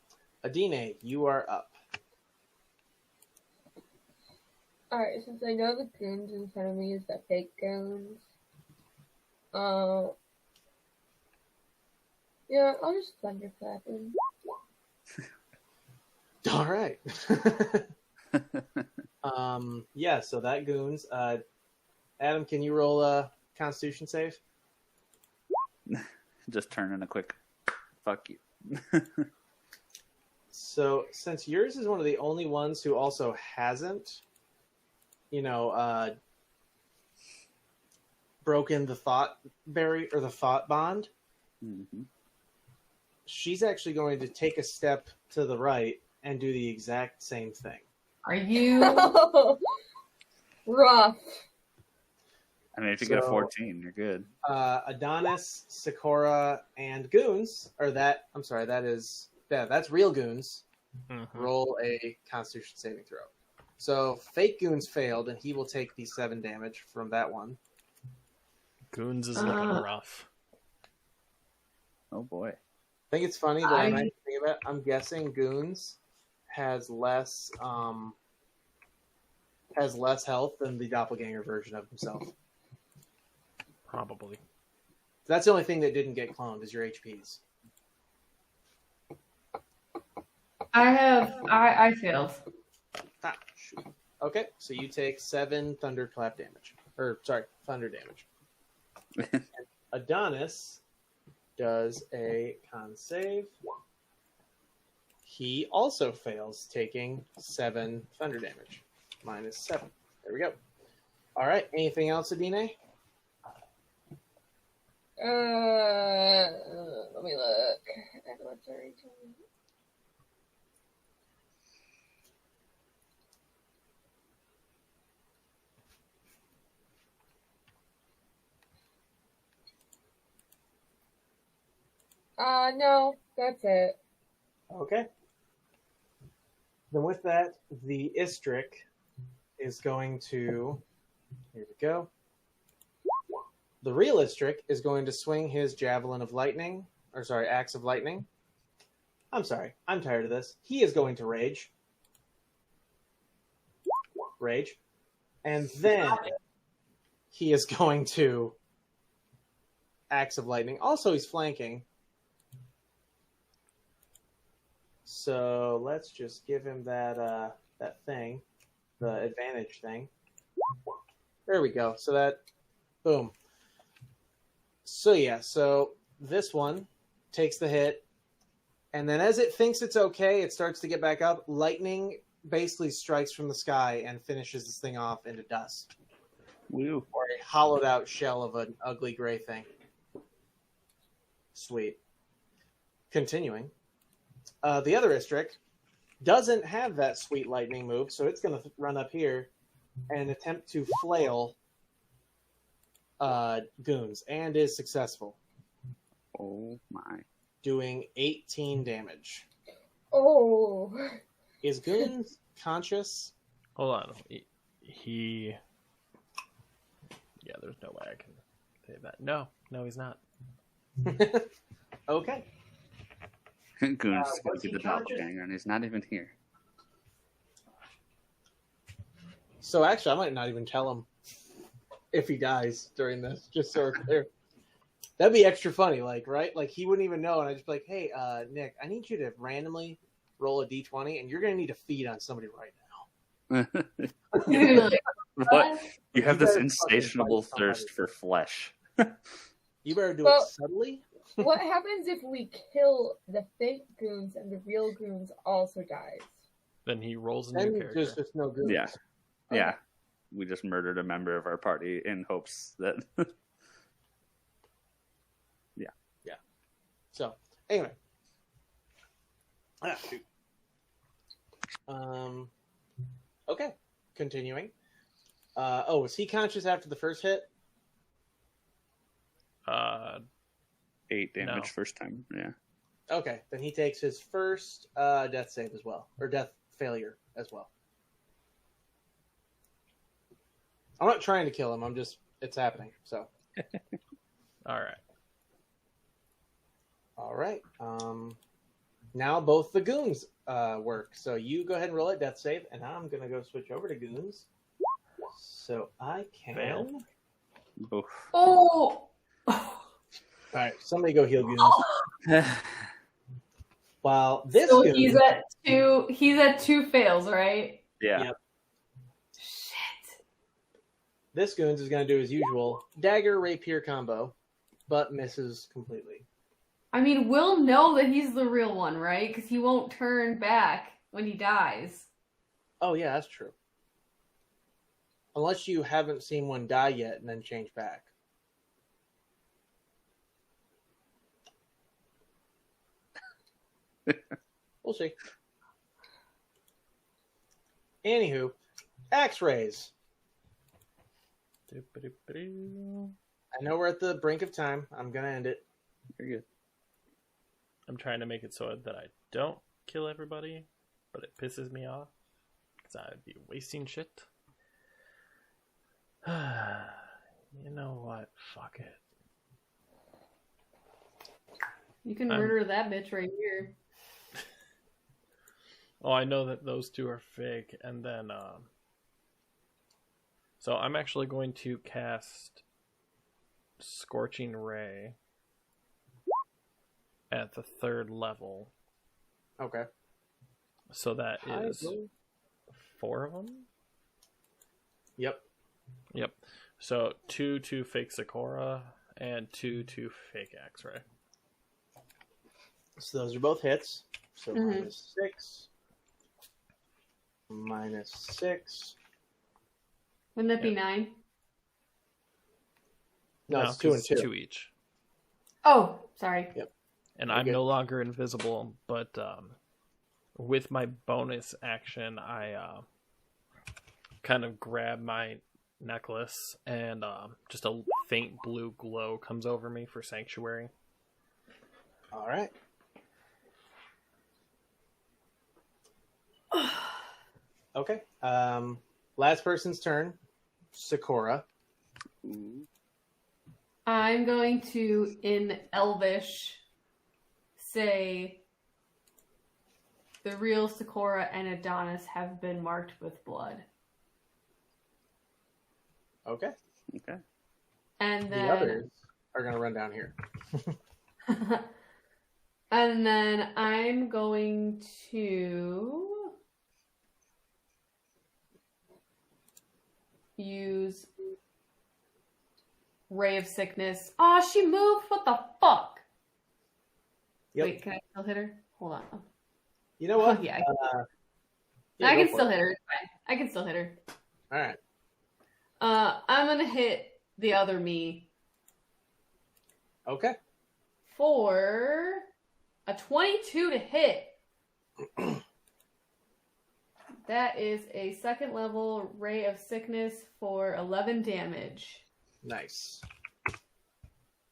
Adine, you are up. Alright, since I know the goons in front of me is the fake goons, yeah, I'll just thunderclap him. All right. Yeah, so that goons. Adam, can you roll a Constitution save? Just turn in a quick fuck you. So, since yours is one of the only ones who also hasn't, broken the thought barrier or the thought bond, Mm-hmm. she's actually going to take a step to the right and do the exact same thing. Are you? Rough. I mean, if you get a So- 14, you're good. Adonis, Sakura, and Goons, that's real Goons. Mm-hmm. Roll a Constitution saving throw. So fake Goons failed, and he will take the 7 damage from that one. Goons is looking rough. Oh boy. I think it's funny that I'm actually thinking about it. I'm guessing Goons has less health than the doppelganger version of himself. Probably. That's the only thing that didn't get cloned is your HPs. I failed. Ah, shoot. Okay, so you take 7 thunderclap damage. Thunder damage. Adonis does a con save. He also fails, taking 7 thunder damage. Minus 7. There we go. All right, anything else, Adine? Let me look. What's our region? No, that's it. Okay. Then with that, the Istrick is going to... Here we go. The real Istrick is going to swing his Javelin of Lightning, axe of lightning, I'm sorry. I'm tired of this. He is going to rage. Rage. And then he is going to Axe of Lightning. Also, he's flanking. So let's just give him that thing, the advantage thing. There we go. So that, boom. So yeah, so this one takes the hit, and then as it thinks it's okay, it starts to get back up. Lightning basically strikes from the sky and finishes this thing off into dust. Woo. Or a hollowed out shell of an ugly gray thing. Sweet. Continuing. The other Istrick doesn't have that sweet lightning move, so it's going to run up here and attempt to flail goons, and is successful. Oh my. Doing 18 damage. Oh. Is Goons conscious? Hold on. He... Yeah, there's no way I can say that. No, he's not. Okay. Goon's going was to he be the doppelganger, and he's not even here. So actually, I might not even tell him if he dies during this, just so we're clear. That'd be extra funny, like, right? Like, he wouldn't even know, and I'd just be like, hey, Nick, I need you to randomly roll a d20, and you're going to need to feed on somebody right now. What? You have this better insatiable fucking fight thirst for flesh. You better do Well- it subtly. What happens if we kill the fake goons and the real goons also dies? Then he rolls a Then new character. there's just no Goons. Yeah. Yeah. We just murdered a member of our party in hopes that... So, anyway. Okay. Continuing. Was he conscious after the first hit? 8 damage No. first time. Yeah. Okay, then he takes his first death save as well, or death failure as well. I'm not trying to kill him. I'm just, it's happening. So, All right. all right. Now both the goons work. So you go ahead and roll a death save, and I'm gonna go switch over to goons. So I can. Fail. Oof. Oh! All right, somebody go heal goons. While this So goon, he's at two fails, right? Yeah. Yep. Shit. this goons is gonna do his usual dagger rapier combo, but misses completely. I mean, we'll know that he's the real one, right? Because he won't turn back when he dies. Oh yeah, that's true. Unless you haven't seen one die yet and then change back. We'll see. Anywho, axe raise. I know we're at the brink of time. I'm gonna end it. You're good. I'm trying to make it so that I don't kill everybody, but it pisses me off because I'd be wasting shit. You know what? Fuck it. You can murder that bitch right here. Oh, I know that those two are fake, and then so I'm actually going to cast Scorching Ray at the 3rd level. Okay. So that is 4 of them? Yep. Yep. So 2 to fake Sakura and 2 to fake X-Ray. So those are both hits. So Mhm. -6. -6. Wouldn't that be 9? No, it's 2 and 2. 2 each. Oh, sorry. And You're I'm good. no longer invisible, but with my bonus action, I kind of grab my necklace, and just a faint blue glow comes over me for Sanctuary. All right. Okay. Last person's turn. Sakura. Ooh. I'm going to, in Elvish, say, the real Sakura and Adonis have been marked with blood. Okay. Okay. And then The others are going to run down here. and then I'm going to use Ray of Sickness. Oh, she moved. What the fuck? Yep. Wait, can I still hit her? Hold on. You know what? Oh, yeah, yeah, I go can for still it. hit her. It's fine. I can still hit her. All right. I'm gonna hit the other me Okay. for a 22 to hit. That is a second level Ray of Sickness for 11 damage. Nice.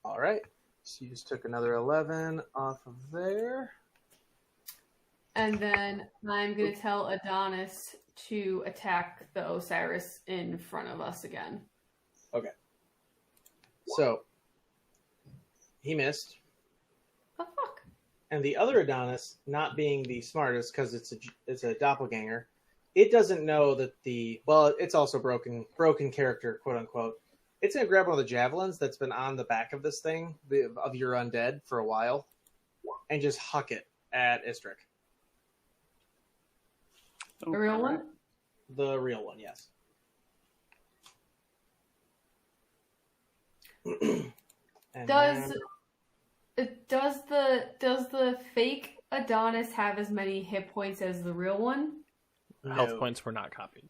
All right. So you just took another 11 off of there. And then I'm going to tell Adonis to attack the Osiris in front of us again. Okay. So he missed. The fuck? And the other Adonis, not being the smartest because it's a doppelganger, it doesn't know that it's also broken character, quote unquote. It's gonna grab one of the javelins that's been on the back of this thing of your undead for a while, and just huck it at Istrik. A real one? The real one, yes. And Does then- does the fake Adonis have as many hit points as the real one? Health No. points were not copied.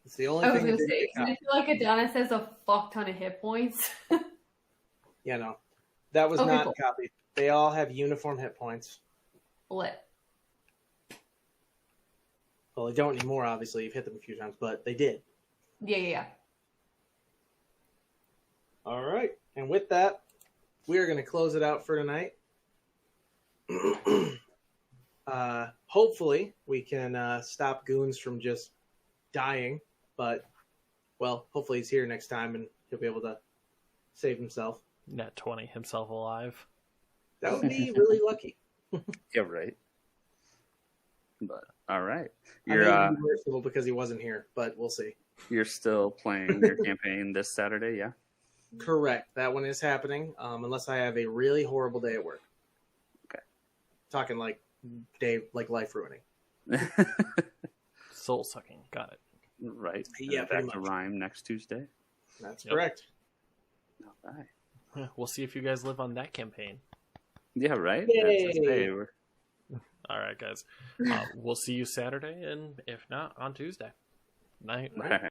It's the only I was thing gonna that say, didn't 'cause I get feel like Adonis has a fuck ton of hit points. Yeah, no. That was Okay, not cool. copied. They all have uniform hit points. Lit. Well, they don't anymore, obviously. You've hit them a few times, but they did. Yeah. All right. And with that, we are going to close it out for tonight. Hopefully, we can stop Goons from just dying. But, well, hopefully he's here next time and he'll be able to save himself. Net 20 himself alive. That would be really lucky. Yeah, right. But all right, I you're mean, it'd be merciful because he wasn't here, but we'll see. you're still playing your campaign this Saturday, yeah? Correct. That one is happening, unless I have a really horrible day at work. Okay. Talking like life ruining. Soul sucking. Got it. Right. Yeah, And pretty back to much. Rhyme next Tuesday. That's Yep. correct. All right. Yeah, we'll see if you guys live on that campaign. Yeah, right. Yay. That's hey, we're All right, guys. We'll see you Saturday, and if not, on Tuesday. Night. all right.